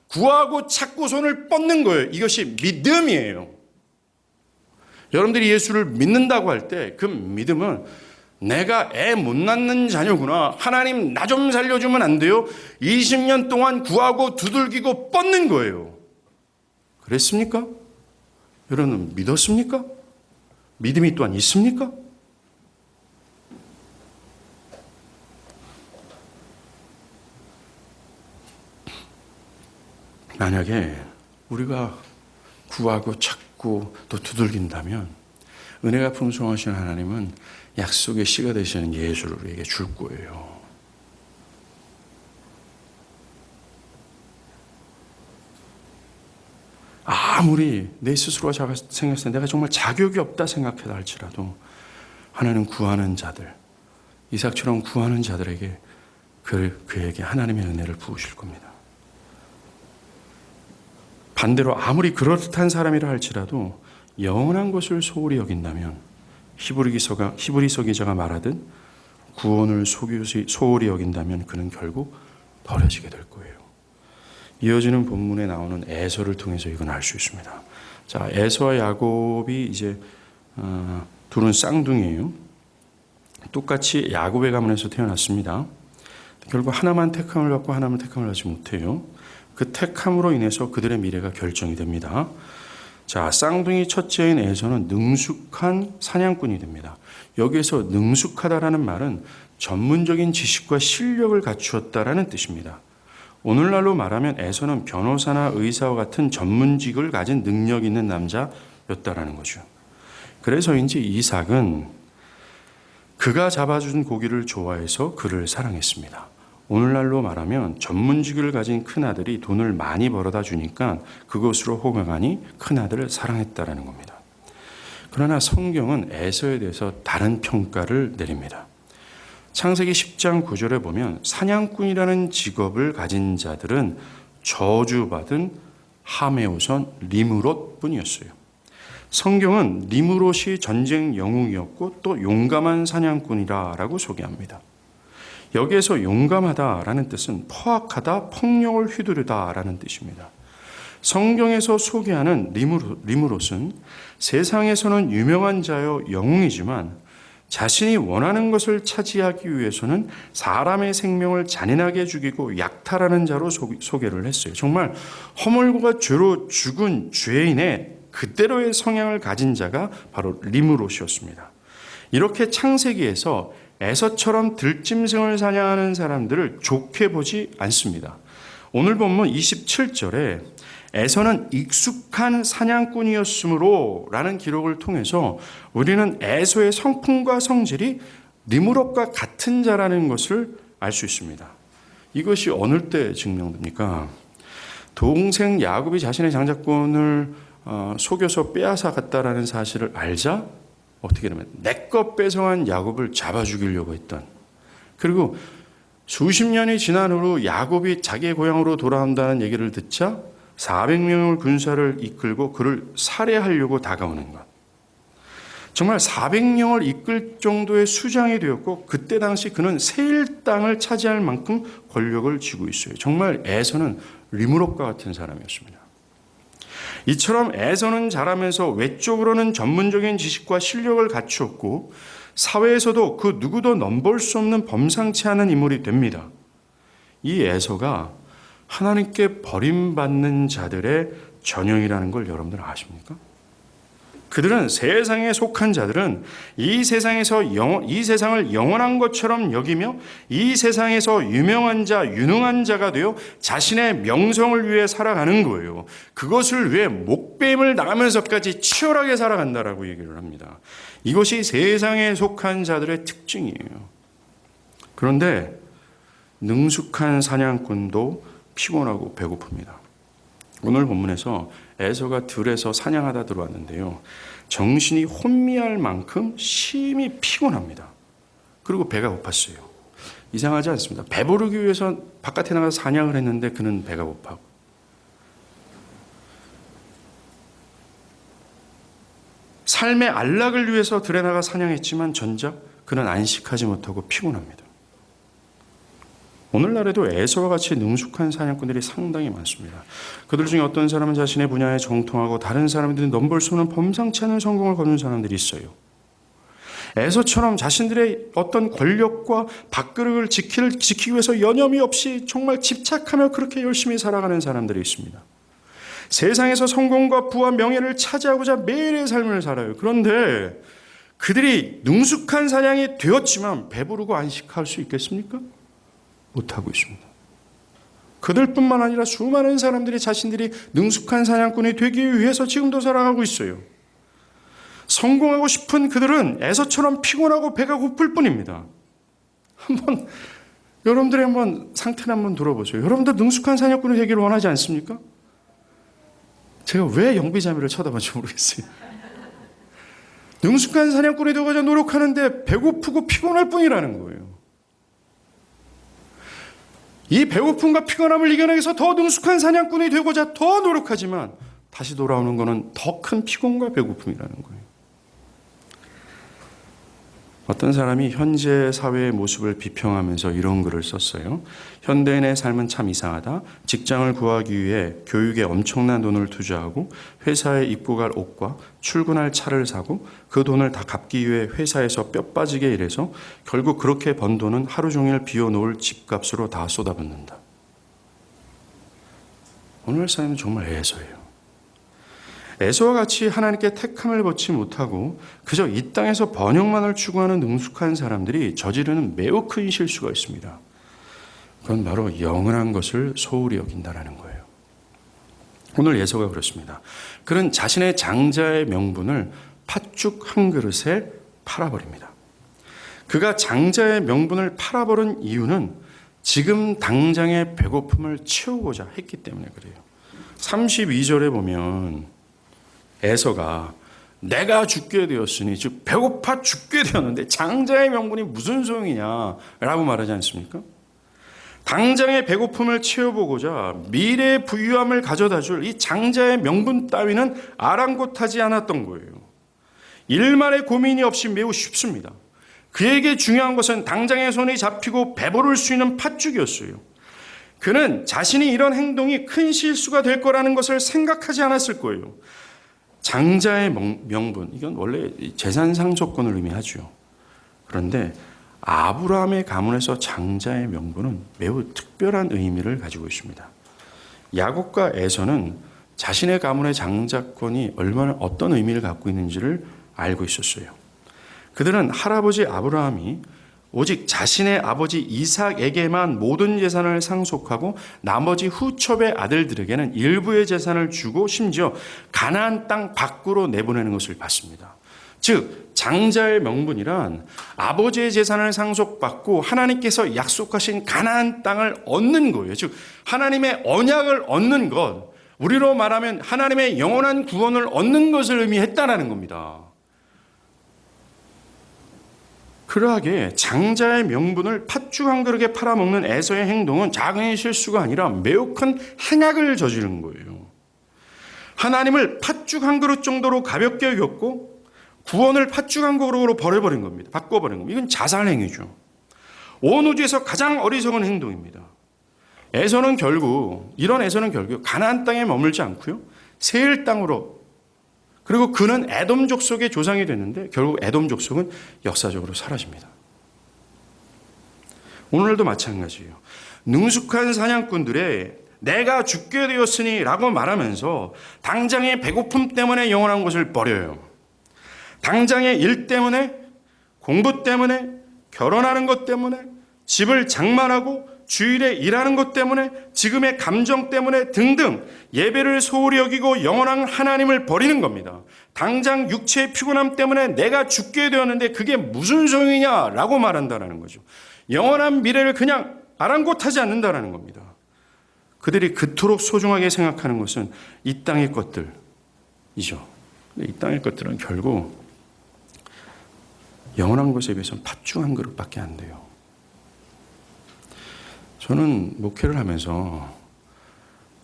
구하고 찾고 손을 뻗는 거예요. 이것이 믿음이에요. 여러분들이 예수를 믿는다고 할 때 그 믿음은 내가 애 못 낳는 자녀구나. 하나님 나 좀 살려주면 안 돼요? 20년 동안 구하고 두들기고 뻗는 거예요. 그랬습니까? 여러분 믿었습니까? 믿음이 또한 있습니까? 만약에 우리가 구하고 찾고 또 두들긴다면 은혜가 풍성하신 하나님은 약속의 씨가 되시는 예수를 우리에게 줄 거예요. 아무리 내 스스로가 생각했을 때 내가 정말 자격이 없다 생각해다 할지라도 하나님 구하는 자들, 이삭처럼 구하는 자들에게 그에게 하나님의 은혜를 부으실 겁니다. 반대로 아무리 그럴듯한 사람이라 할지라도 영원한 것을 소홀히 여긴다면 히브리서 기자가 말하듯 구원을 소홀히 여긴다면 그는 결국 버려지게 될 거예요. 이어지는 본문에 나오는 에서를 통해서 이건 알 수 있습니다. 자, 에서와 야곱이 이제 둘은 쌍둥이에요. 똑같이 야곱의 가문에서 태어났습니다. 결국 하나만 택함을 받고 하나만 택함을 받지 못해요. 그 택함으로 인해서 그들의 미래가 결정이 됩니다. 자, 쌍둥이 첫째인 에서는 능숙한 사냥꾼이 됩니다. 여기에서 능숙하다라는 말은 전문적인 지식과 실력을 갖추었다라는 뜻입니다. 오늘날로 말하면 에서는 변호사나 의사와 같은 전문직을 가진 능력 있는 남자였다라는 거죠. 그래서인지 이삭은 그가 잡아준 고기를 좋아해서 그를 사랑했습니다. 오늘날로 말하면 전문직을 가진 큰아들이 돈을 많이 벌어다 주니까 그것으로 호강하니 큰아들을 사랑했다라는 겁니다. 그러나 성경은 에서에 대해서 다른 평가를 내립니다. 창세기 10장 9절에 보면 사냥꾼이라는 직업을 가진 자들은 저주받은 함의 후손 리므롯 뿐이었어요. 성경은 리므롯이 전쟁 영웅이었고 또 용감한 사냥꾼이라고 소개합니다. 여기에서 용감하다라는 뜻은 포악하다, 폭력을 휘두르다라는 뜻입니다. 성경에서 소개하는 리므롯은 세상에서는 유명한 자여 영웅이지만 자신이 원하는 것을 차지하기 위해서는 사람의 생명을 잔인하게 죽이고 약탈하는 자로 소개를 했어요. 정말 허물과 죄로 죽은 죄인의 그대로의 성향을 가진 자가 바로 리므롯이었습니다. 이렇게 창세기에서 에서처럼 들짐승을 사냥하는 사람들을 좋게 보지 않습니다. 오늘 본문 27절에 에서는 익숙한 사냥꾼이었으므로 라는 기록을 통해서 우리는 에서의 성품과 성질이 리므롯과 같은 자라는 것을 알 수 있습니다. 이것이 어느 때 증명됩니까? 동생 야곱이 자신의 장자권을 속여서 빼앗아 갔다라는 사실을 알자 어떻게 되면 내 것 뺏어간 야곱을 잡아 죽이려고 했던, 그리고 수십 년이 지난 후로 야곱이 자기의 고향으로 돌아온다는 얘기를 듣자 400명의 군사를 이끌고 그를 살해하려고 다가오는 것. 정말 400명을 이끌 정도의 수장이 되었고 그때 당시 그는 세일 땅을 차지할 만큼 권력을 쥐고 있어요. 정말 에서는 리므롯과 같은 사람이었습니다. 이처럼 에서는 자라면서 외적으로는 전문적인 지식과 실력을 갖추었고 사회에서도 그 누구도 넘볼 수 없는 범상치 않은 인물이 됩니다. 이 에서가 하나님께 버림받는 자들의 전형이라는 걸 여러분들 아십니까? 그들은 세상에 속한 자들은 이 세상을 영원한 것처럼 여기며 이 세상에서 유명한 자, 유능한 자가 되어 자신의 명성을 위해 살아가는 거예요. 그것을 위해 목배임을 당하면서까지 치열하게 살아간다라고 얘기를 합니다. 이것이 세상에 속한 자들의 특징이에요. 그런데 능숙한 사냥꾼도 피곤하고 배고픕니다. 오늘 본문에서 에서가 들에서 사냥하다 들어왔는데요. 정신이 혼미할 만큼 심히 피곤합니다. 그리고 배가 고팠어요. 이상하지 않습니다. 배부르기 위해서 바깥에 나가서 사냥을 했는데 그는 배가 고파고. 삶의 안락을 위해서 들에 나가 사냥했지만 전작 그는 안식하지 못하고 피곤합니다. 오늘날에도 에서와 같이 능숙한 사냥꾼들이 상당히 많습니다. 그들 중에 어떤 사람은 자신의 분야에 정통하고 다른 사람들은 넘볼 수 없는 범상치 않은 성공을 거둔 사람들이 있어요. 에서처럼 자신들의 어떤 권력과 밥그릇을 지키기 위해서 여념이 없이 정말 집착하며 그렇게 열심히 살아가는 사람들이 있습니다. 세상에서 성공과 부와 명예를 차지하고자 매일의 삶을 살아요. 그런데 그들이 능숙한 사냥이 되었지만 배부르고 안식할 수 있겠습니까? 못하고 있습니다. 그들뿐만 아니라 수많은 사람들이 자신들이 능숙한 사냥꾼이 되기 위해서 지금도 살아가고 있어요. 성공하고 싶은 그들은 에서처럼 피곤하고 배가 고플 뿐입니다. 여러분들의 상태를 한번 들어보세요. 여러분들 능숙한 사냥꾼이 되기를 원하지 않습니까? 제가 왜 영비자매를 쳐다봤는지 모르겠어요. 능숙한 사냥꾼이 되고자 노력하는데 배고프고 피곤할 뿐이라는 거예요. 이 배고픔과 피곤함을 이겨내기 위해서 더 능숙한 사냥꾼이 되고자 더 노력하지만 다시 돌아오는 것은 더 큰 피곤과 배고픔이라는 거예요. 어떤 사람이 현재 사회의 모습을 비평하면서 이런 글을 썼어요. 현대인의 삶은 참 이상하다. 직장을 구하기 위해 교육에 엄청난 돈을 투자하고 회사에 입고 갈 옷과 출근할 차를 사고 그 돈을 다 갚기 위해 회사에서 뼈 빠지게 일해서 결국 그렇게 번 돈은 하루 종일 비워놓을 집값으로 다 쏟아붓는다. 오늘 삶은 정말 에서예요. 에서와 같이 하나님께 택함을 받지 못하고 그저 이 땅에서 번영만을 추구하는 능숙한 사람들이 저지르는 매우 큰 실수가 있습니다. 그건 바로 영원한 것을 소홀히 여긴다는 거예요. 오늘 에서가 그렇습니다. 그는 자신의 장자의 명분을 팥죽 한 그릇에 팔아버립니다. 그가 장자의 명분을 팔아버린 이유는 지금 당장의 배고픔을 채우고자 했기 때문에 그래요. 32절에 보면 에서가 내가 죽게 되었으니 즉 배고파 죽게 되었는데 장자의 명분이 무슨 소용이냐라고 말하지 않습니까? 당장의 배고픔을 채워보고자 미래의 부유함을 가져다줄 이 장자의 명분 따위는 아랑곳하지 않았던 거예요. 일말의 고민이 없이 매우 쉽습니다. 그에게 중요한 것은 당장의 손이 잡히고 배부를 수 있는 팥죽이었어요. 그는 자신이 이런 행동이 큰 실수가 될 거라는 것을 생각하지 않았을 거예요. 장자의 명분, 이건 원래 재산 상속권을 의미하죠. 그런데 아브라함의 가문에서 장자의 명분은 매우 특별한 의미를 가지고 있습니다. 야곱과 에서는 자신의 가문의 장자권이 얼마나 어떤 의미를 갖고 있는지를 알고 있었어요. 그들은 할아버지 아브라함이 오직 자신의 아버지 이삭에게만 모든 재산을 상속하고 나머지 후첩의 아들들에게는 일부의 재산을 주고 심지어 가나안 땅 밖으로 내보내는 것을 봤습니다. 즉 장자의 명분이란 아버지의 재산을 상속받고 하나님께서 약속하신 가나안 땅을 얻는 거예요. 즉 하나님의 언약을 얻는 것, 우리로 말하면 하나님의 영원한 구원을 얻는 것을 의미했다라는 겁니다. 그러하게 장자의 명분을 팥죽 한 그릇에 팔아먹는 에서의 행동은 작은 실수가 아니라 매우 큰 행악을 저지른 거예요. 하나님을 팥죽 한 그릇 정도로 가볍게 여겼고 구원을 팥죽한 거로 버려버린 겁니다. 바꿔버린 겁니다. 이건 자살행위죠. 온 우주에서 가장 어리석은 행동입니다. 에서는 결국 가나안 땅에 머물지 않고요. 세일 땅으로, 그리고 그는 에돔 족속의 조상이 됐는데 결국 에돔 족속은 역사적으로 사라집니다. 오늘도 마찬가지예요. 능숙한 사냥꾼들의 내가 죽게 되었으니 라고 말하면서 당장의 배고픔 때문에 영원한 것을 버려요. 당장의 일 때문에, 공부 때문에, 결혼하는 것 때문에, 집을 장만하고 주일에 일하는 것 때문에, 지금의 감정 때문에 등등 예배를 소홀히 여기고 영원한 하나님을 버리는 겁니다. 당장 육체의 피곤함 때문에 내가 죽게 되었는데 그게 무슨 소용이냐라고 말한다는 거죠. 영원한 미래를 그냥 아랑곳하지 않는다는 겁니다. 그들이 그토록 소중하게 생각하는 것은 이 땅의 것들이죠. 이 땅의 것들은 결국 영원한 것에 비해서는 팥죽 한 그릇밖에 안 돼요. 저는 목회를 하면서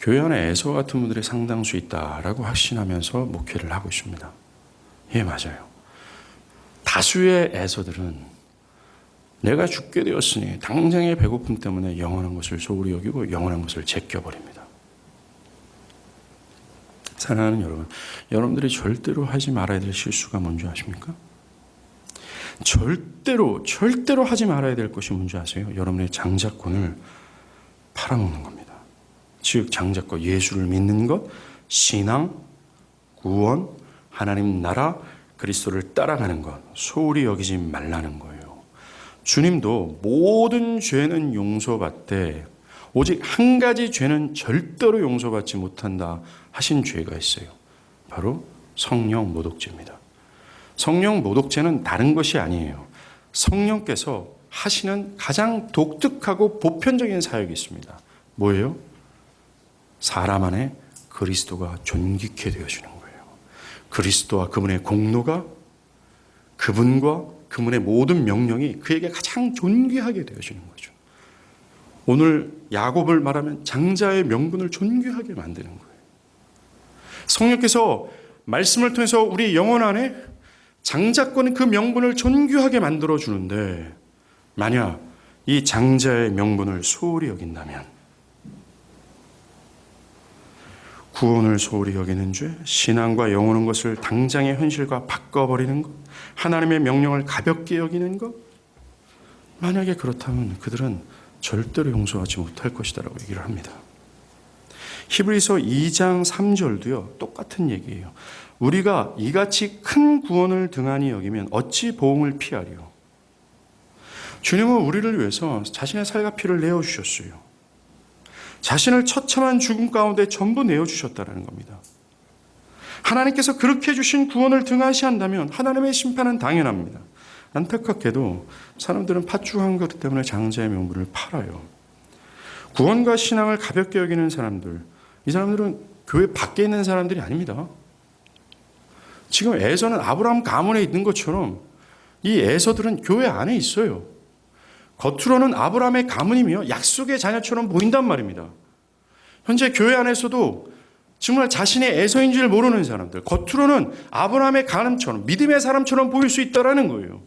교회 안에 에서 같은 분들이 상당수 있다라고 확신하면서 목회를 하고 있습니다. 예, 맞아요. 다수의 에서들은 내가 죽게 되었으니 당장의 배고픔 때문에 영원한 것을 소홀히 여기고 영원한 것을 제껴버립니다. 사랑하는 여러분, 여러분들이 절대로 하지 말아야 될 실수가 뭔지 아십니까? 절대로 하지 말아야 될 것이 뭔지 아세요? 여러분의 장자권을 팔아먹는 겁니다. 즉 장자권, 예수를 믿는 것, 신앙, 구원, 하나님 나라, 그리스도를 따라가는 것, 소홀히 여기지 말라는 거예요. 주님도 모든 죄는 용서받되 오직 한 가지 죄는 절대로 용서받지 못한다 하신 죄가 있어요. 바로 성령 모독죄입니다. 성령 모독죄는 다른 것이 아니에요. 성령께서 하시는 가장 독특하고 보편적인 사역이 있습니다. 뭐예요? 사람 안에 그리스도가 존귀케 되어지는 거예요. 그리스도와 그분의 공로가 그분과 그분의 모든 명령이 그에게 가장 존귀하게 되어지는 거죠. 오늘 야곱을 말하면 장자의 명분을 존귀하게 만드는 거예요. 성령께서 말씀을 통해서 우리 영혼 안에 장자권의 그 명분을 존귀하게 만들어주는데 만약 이 장자의 명분을 소홀히 여긴다면 구원을 소홀히 여기는 죄, 신앙과 영원한 것을 당장의 현실과 바꿔버리는 것, 하나님의 명령을 가볍게 여기는 것, 만약에 그렇다면 그들은 절대로 용서하지 못할 것이다라고 얘기를 합니다. 히브리서 2장 3절도요 똑같은 얘기예요. 우리가 이같이 큰 구원을 등한히 여기면 어찌 보응을 피하리요. 주님은 우리를 위해서 자신의 살과 피를 내어주셨어요. 자신을 처참한 죽음 가운데 전부 내어주셨다는 겁니다. 하나님께서 그렇게 해주신 구원을 등한시한다면 하나님의 심판은 당연합니다. 안타깝게도 사람들은 팥죽 한 그릇 때문에 장자의 명분을 팔아요. 구원과 신앙을 가볍게 여기는 사람들, 이 사람들은 교회 밖에 있는 사람들이 아닙니다. 지금 에서는 아브라함 가문에 있는 것처럼 이 에서들은 교회 안에 있어요. 겉으로는 아브라함의 가문이며 약속의 자녀처럼 보인단 말입니다. 현재 교회 안에서도 정말 자신의 에서인 줄 모르는 사람들, 겉으로는 아브라함의 가문처럼 믿음의 사람처럼 보일 수 있다는 거예요.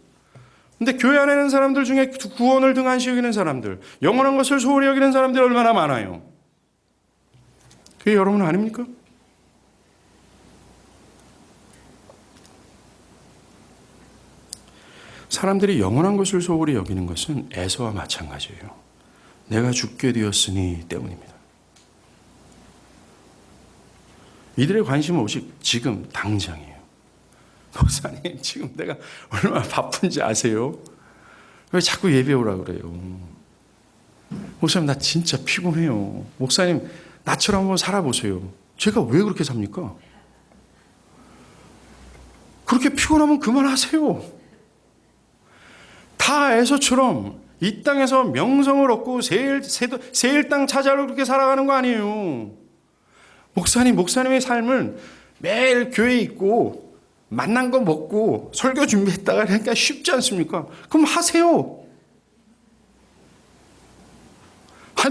근데 교회 안에 있는 사람들 중에 구원을 등한시 여기는 사람들, 영원한 것을 소홀히 여기는 사람들이 얼마나 많아요. 그게 여러분 아닙니까? 사람들이 영원한 것을 소홀히 여기는 것은 에서와 마찬가지예요. 내가 죽게 되었으니 때문입니다. 이들의 관심은 오직 지금 당장이에요. 목사님, 지금 내가 얼마나 바쁜지 아세요? 왜 자꾸 예배 오라고 그래요? 목사님, 나 진짜 피곤해요. 목사님, 나처럼 한번 살아보세요. 제가 왜 그렇게 삽니까? 그렇게 피곤하면 그만하세요. 다 에서처럼 이 땅에서 명성을 얻고 세일 땅 차지하려고 그렇게 살아가는 거 아니에요. 목사님의 삶은 매일 교회에 있고 만난 거 먹고 설교 준비했다가 그러니까 쉽지 않습니까? 그럼 하세요.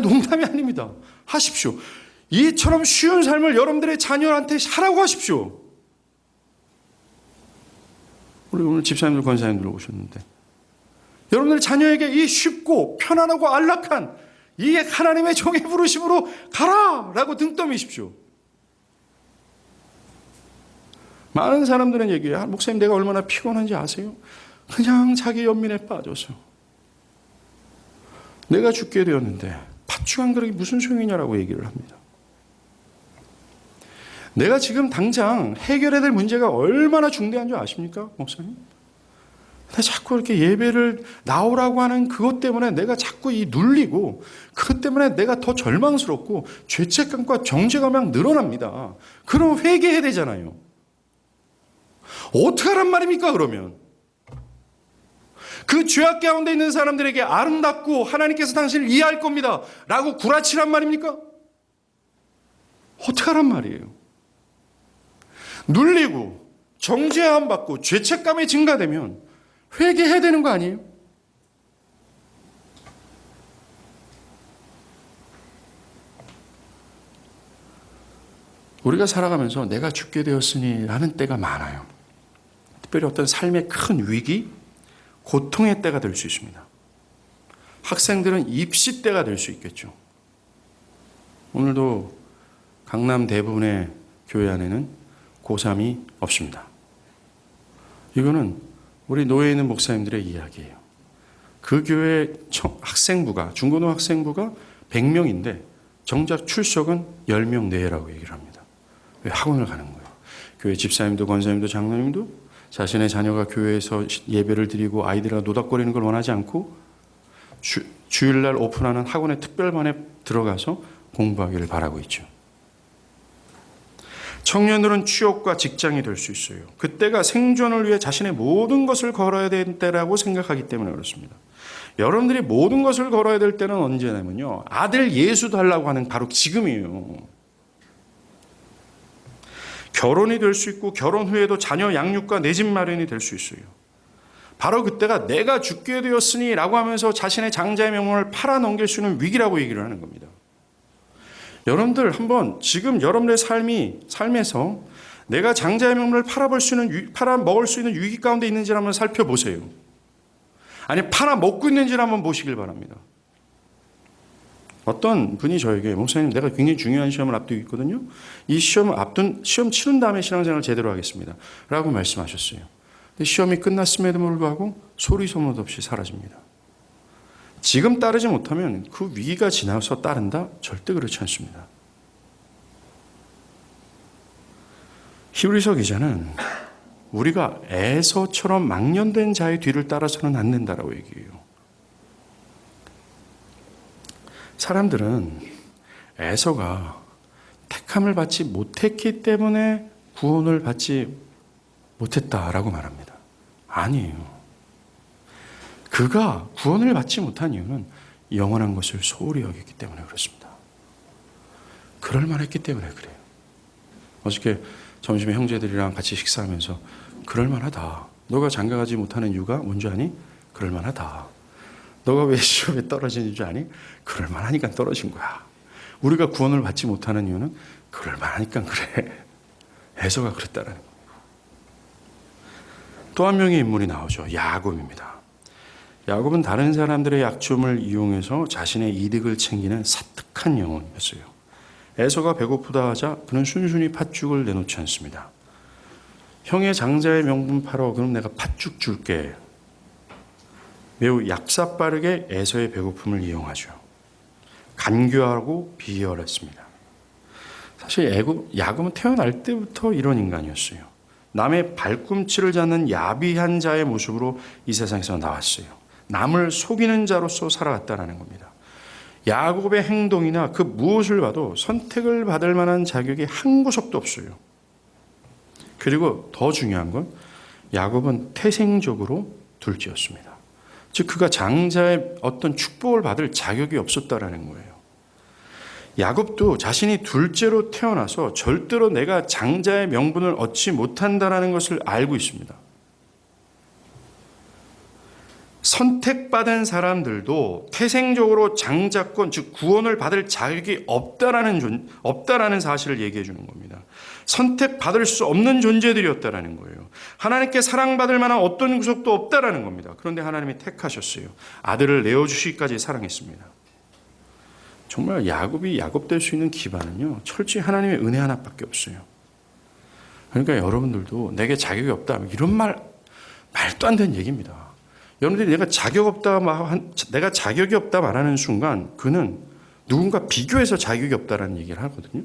농담이 아닙니다. 하십시오. 이처럼 쉬운 삶을 여러분들의 자녀한테 하라고 하십시오. 우리 오늘 집사님들, 권사님들 오셨는데 여러분들 자녀에게 이 쉽고 편안하고 안락한 이 하나님의 종의 부르심으로 가라라고 등 떠미십시오. 많은 사람들은 얘기해요. 목사님, 내가 얼마나 피곤한지 아세요? 그냥 자기 연민에 빠져서 내가 죽게 되었는데 팥죽 한 그릇이 무슨 소용이냐라고 얘기를 합니다. 내가 지금 당장 해결해야 될 문제가 얼마나 중대한 줄 아십니까, 목사님? 근데 자꾸 이렇게 예배를 나오라고 하는 그것 때문에 내가 자꾸 눌리고, 그것 때문에 내가 더 절망스럽고 죄책감과 정죄감이 막 늘어납니다. 그럼 회개해야 되잖아요. 어떡하란 말입니까, 그러면? 그 죄악 가운데 있는 사람들에게 아름답고 하나님께서 당신을 이해할 겁니다 라고 구라치란 말입니까? 어떡하란 말이에요? 눌리고 정죄함 받고 죄책감이 증가되면 회개해야 되는 거 아니에요? 우리가 살아가면서 내가 죽게 되었으니 라는 때가 많아요. 특별히 어떤 삶의 큰 위기, 고통의 때가 될 수 있습니다. 학생들은 입시 때가 될 수 있겠죠. 오늘도 강남 대부분의 교회 안에는 고3이 없습니다. 이거는 우리 노예에 있는 목사님들의 이야기예요. 그 교회 학생부가, 중고등 학생부가 100명인데 정작 출석은 10명 내외라고 얘기를 합니다. 왜? 학원을 가는 거예요. 교회 집사님도 권사님도 장로님도 자신의 자녀가 교회에서 예배를 드리고 아이들과 노닥거리는 걸 원하지 않고 주일날 오픈하는 학원의 특별반에 들어가서 공부하기를 바라고 있죠. 청년들은 취업과 직장이 될 수 있어요. 그때가 생존을 위해 자신의 모든 것을 걸어야 될 때라고 생각하기 때문에 그렇습니다. 여러분들이 모든 것을 걸어야 될 때는 언제냐면요, 아들 예수 달라고 하는 바로 지금이에요. 결혼이 될 수 있고 결혼 후에도 자녀 양육과 내 집 마련이 될 수 있어요. 바로 그때가 내가 죽게 되었으니 라고 하면서 자신의 장자의 명분을 팔아넘길 수 있는 위기라고 얘기를 하는 겁니다. 여러분들 한번 지금 여러분의 삶에서 내가 장자의 명분을 팔아먹을 수 있는 위기 가운데 있는지를 한번 살펴보세요. 아니 팔아먹고 있는지를 한번 보시길 바랍니다. 어떤 분이 저에게 목사님, 내가 굉장히 중요한 시험을 앞두고 있거든요. 이 시험 치른 다음에 신앙생활을 제대로 하겠습니다 라고 말씀하셨어요. 근데 시험이 끝났음에도 불구하고 소리 소문 없이 사라집니다. 지금 따르지 못하면 그 위기가 지나서 따른다? 절대 그렇지 않습니다. 히브리서 기자는 우리가 에서처럼 망령된 자의 뒤를 따라서는 안 된다라고 얘기해요. 사람들은 에서가 택함을 받지 못했기 때문에 구원을 받지 못했다라고 말합니다. 아니에요. 그가 구원을 받지 못한 이유는 영원한 것을 소홀히 여겼기 때문에 그렇습니다. 그럴 만했기 때문에 그래요. 어저께 점심에 형제들이랑 같이 식사하면서 그럴 만하다. 너가 장가가지 못하는 이유가 뭔지 아니? 그럴 만하다. 너가 왜 시험에 떨어지는 줄 아니? 그럴 만하니까 떨어진 거야. 우리가 구원을 받지 못하는 이유는 그럴 만하니까 그래. 에서가 그랬다라는 거예요. 또 한 명의 인물이 나오죠. 야곱입니다. 야곱은 다른 사람들의 약점을 이용해서 자신의 이득을 챙기는 사특한 영혼이었어요. 에서가 배고프다 하자 그는 순순히 팥죽을 내놓지 않습니다. 형의 장자의 명분 팔어, 그럼 내가 팥죽 줄게. 매우 얍삽빠르게 에서의 배고픔을 이용하죠. 간교하고 비열했습니다. 사실 야곱은 태어날 때부터 이런 인간이었어요. 남의 발꿈치를 잡는 야비한 자의 모습으로 이 세상에서 나왔어요. 남을 속이는 자로서 살아갔다는 겁니다. 야곱의 행동이나 그 무엇을 봐도 선택을 받을 만한 자격이 한 구석도 없어요. 그리고 더 중요한 건 야곱은 태생적으로 둘째였습니다. 즉 그가 장자의 어떤 축복을 받을 자격이 없었다라는 거예요. 야곱도 자신이 둘째로 태어나서 절대로 내가 장자의 명분을 얻지 못한다라는 것을 알고 있습니다. 선택받은 사람들도 태생적으로 장자권, 즉 구원을 받을 자격이 없다라는 사실을 얘기해 주는 겁니다. 선택받을 수 없는 존재들이었다라는 거예요. 하나님께 사랑받을 만한 어떤 구속도 없다라는 겁니다. 그런데 하나님이 택하셨어요. 아들을 내어주시기까지 사랑했습니다. 정말 야곱이 야곱될 수 있는 기반은요, 철저히 하나님의 은혜 하나밖에 없어요. 그러니까 여러분들도 내게 자격이 없다, 이런 말도 안 되는 얘기입니다. 여러분들이 내가 자격이 없다 말하는 순간 그는 누군가 비교해서 자격이 없다라는 얘기를 하거든요.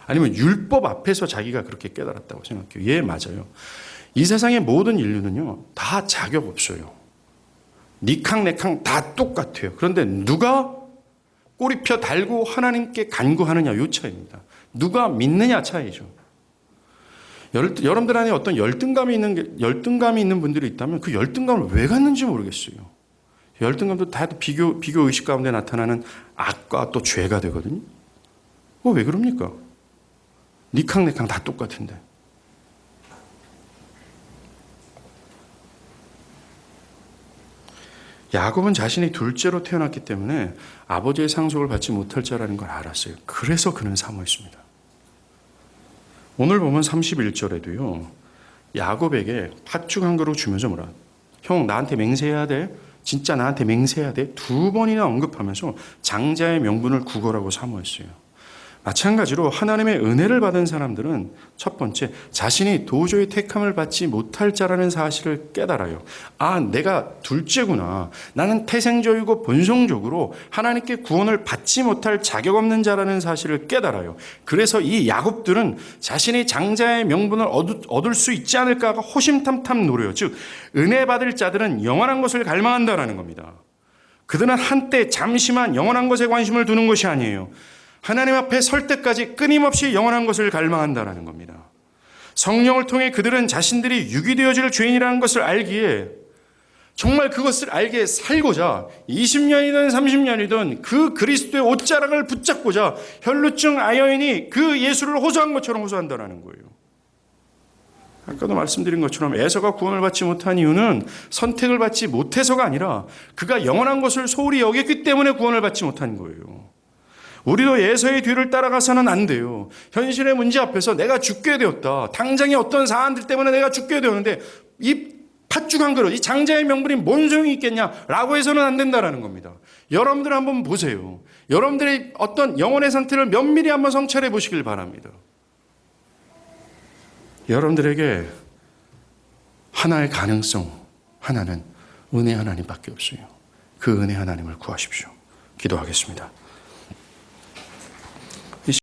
아니면 율법 앞에서 자기가 그렇게 깨달았다고 생각해요. 예, 맞아요. 이 세상의 모든 인류는요, 다 자격 없어요. 니캉 내캉 다 똑같아요. 그런데 누가 꼬리표 달고 하나님께 간구하느냐, 요 차이입니다. 누가 믿느냐 차이죠. 여러분들 안에 어떤 열등감이 있는 분들이 있다면 그 열등감을 왜 갖는지 모르겠어요. 열등감도 다 비교 의식 가운데 나타나는 악과 또 죄가 되거든요. 왜 그럽니까? 니캉 내캉 다 똑같은데. 야곱은 자신이 둘째로 태어났기 때문에 아버지의 상속을 받지 못할 자라는 걸 알았어요. 그래서 그는 사모했습니다. 오늘 보면 31절에도요. 야곱에게 팥죽 한 그릇 주면서 뭐라, 형 나한테 맹세해야 돼. 진짜 나한테 맹세해야 돼. 2번이나 언급하면서 장자의 명분을 구걸하고 사모했어요. 마찬가지로 하나님의 은혜를 받은 사람들은 첫 번째, 자신이 도저히 택함을 받지 못할 자라는 사실을 깨달아요. 아, 내가 둘째구나. 나는 태생적이고 본성적으로 하나님께 구원을 받지 못할 자격 없는 자라는 사실을 깨달아요. 그래서 이 야곱들은 자신이 장자의 명분을 얻을 수 있지 않을까가 호심탐탐 노려요. 즉, 은혜 받을 자들은 영원한 것을 갈망한다라는 겁니다. 그들은 한때 잠시만 영원한 것에 관심을 두는 것이 아니에요. 하나님 앞에 설 때까지 끊임없이 영원한 것을 갈망한다는 겁니다. 성령을 통해 그들은 자신들이 유기되어질 죄인이라는 것을 알기에, 정말 그것을 알게 살고자 20년이든 30년이든 그 그리스도의 옷자락을 붙잡고자 혈루증 아여인이 그 예수를 호소한 것처럼 호소한다는 거예요. 아까도 말씀드린 것처럼 에서가 구원을 받지 못한 이유는 선택을 받지 못해서가 아니라 그가 영원한 것을 소홀히 여겼기 때문에 구원을 받지 못한 거예요. 우리도 예서의 뒤를 따라가서는 안 돼요. 현실의 문제 앞에서 내가 죽게 되었다. 당장의 어떤 사안들 때문에 내가 죽게 되었는데 이 팥죽 한 그릇, 이 장자의 명분이 뭔 소용이 있겠냐라고 해서는 안 된다는 겁니다. 여러분들 한번 보세요. 여러분들의 어떤 영혼의 상태를 면밀히 한번 성찰해 보시길 바랍니다. 여러분들에게 하나의 가능성 하나는 은혜 하나님밖에 없어요. 그 은혜 하나님을 구하십시오. 기도하겠습니다.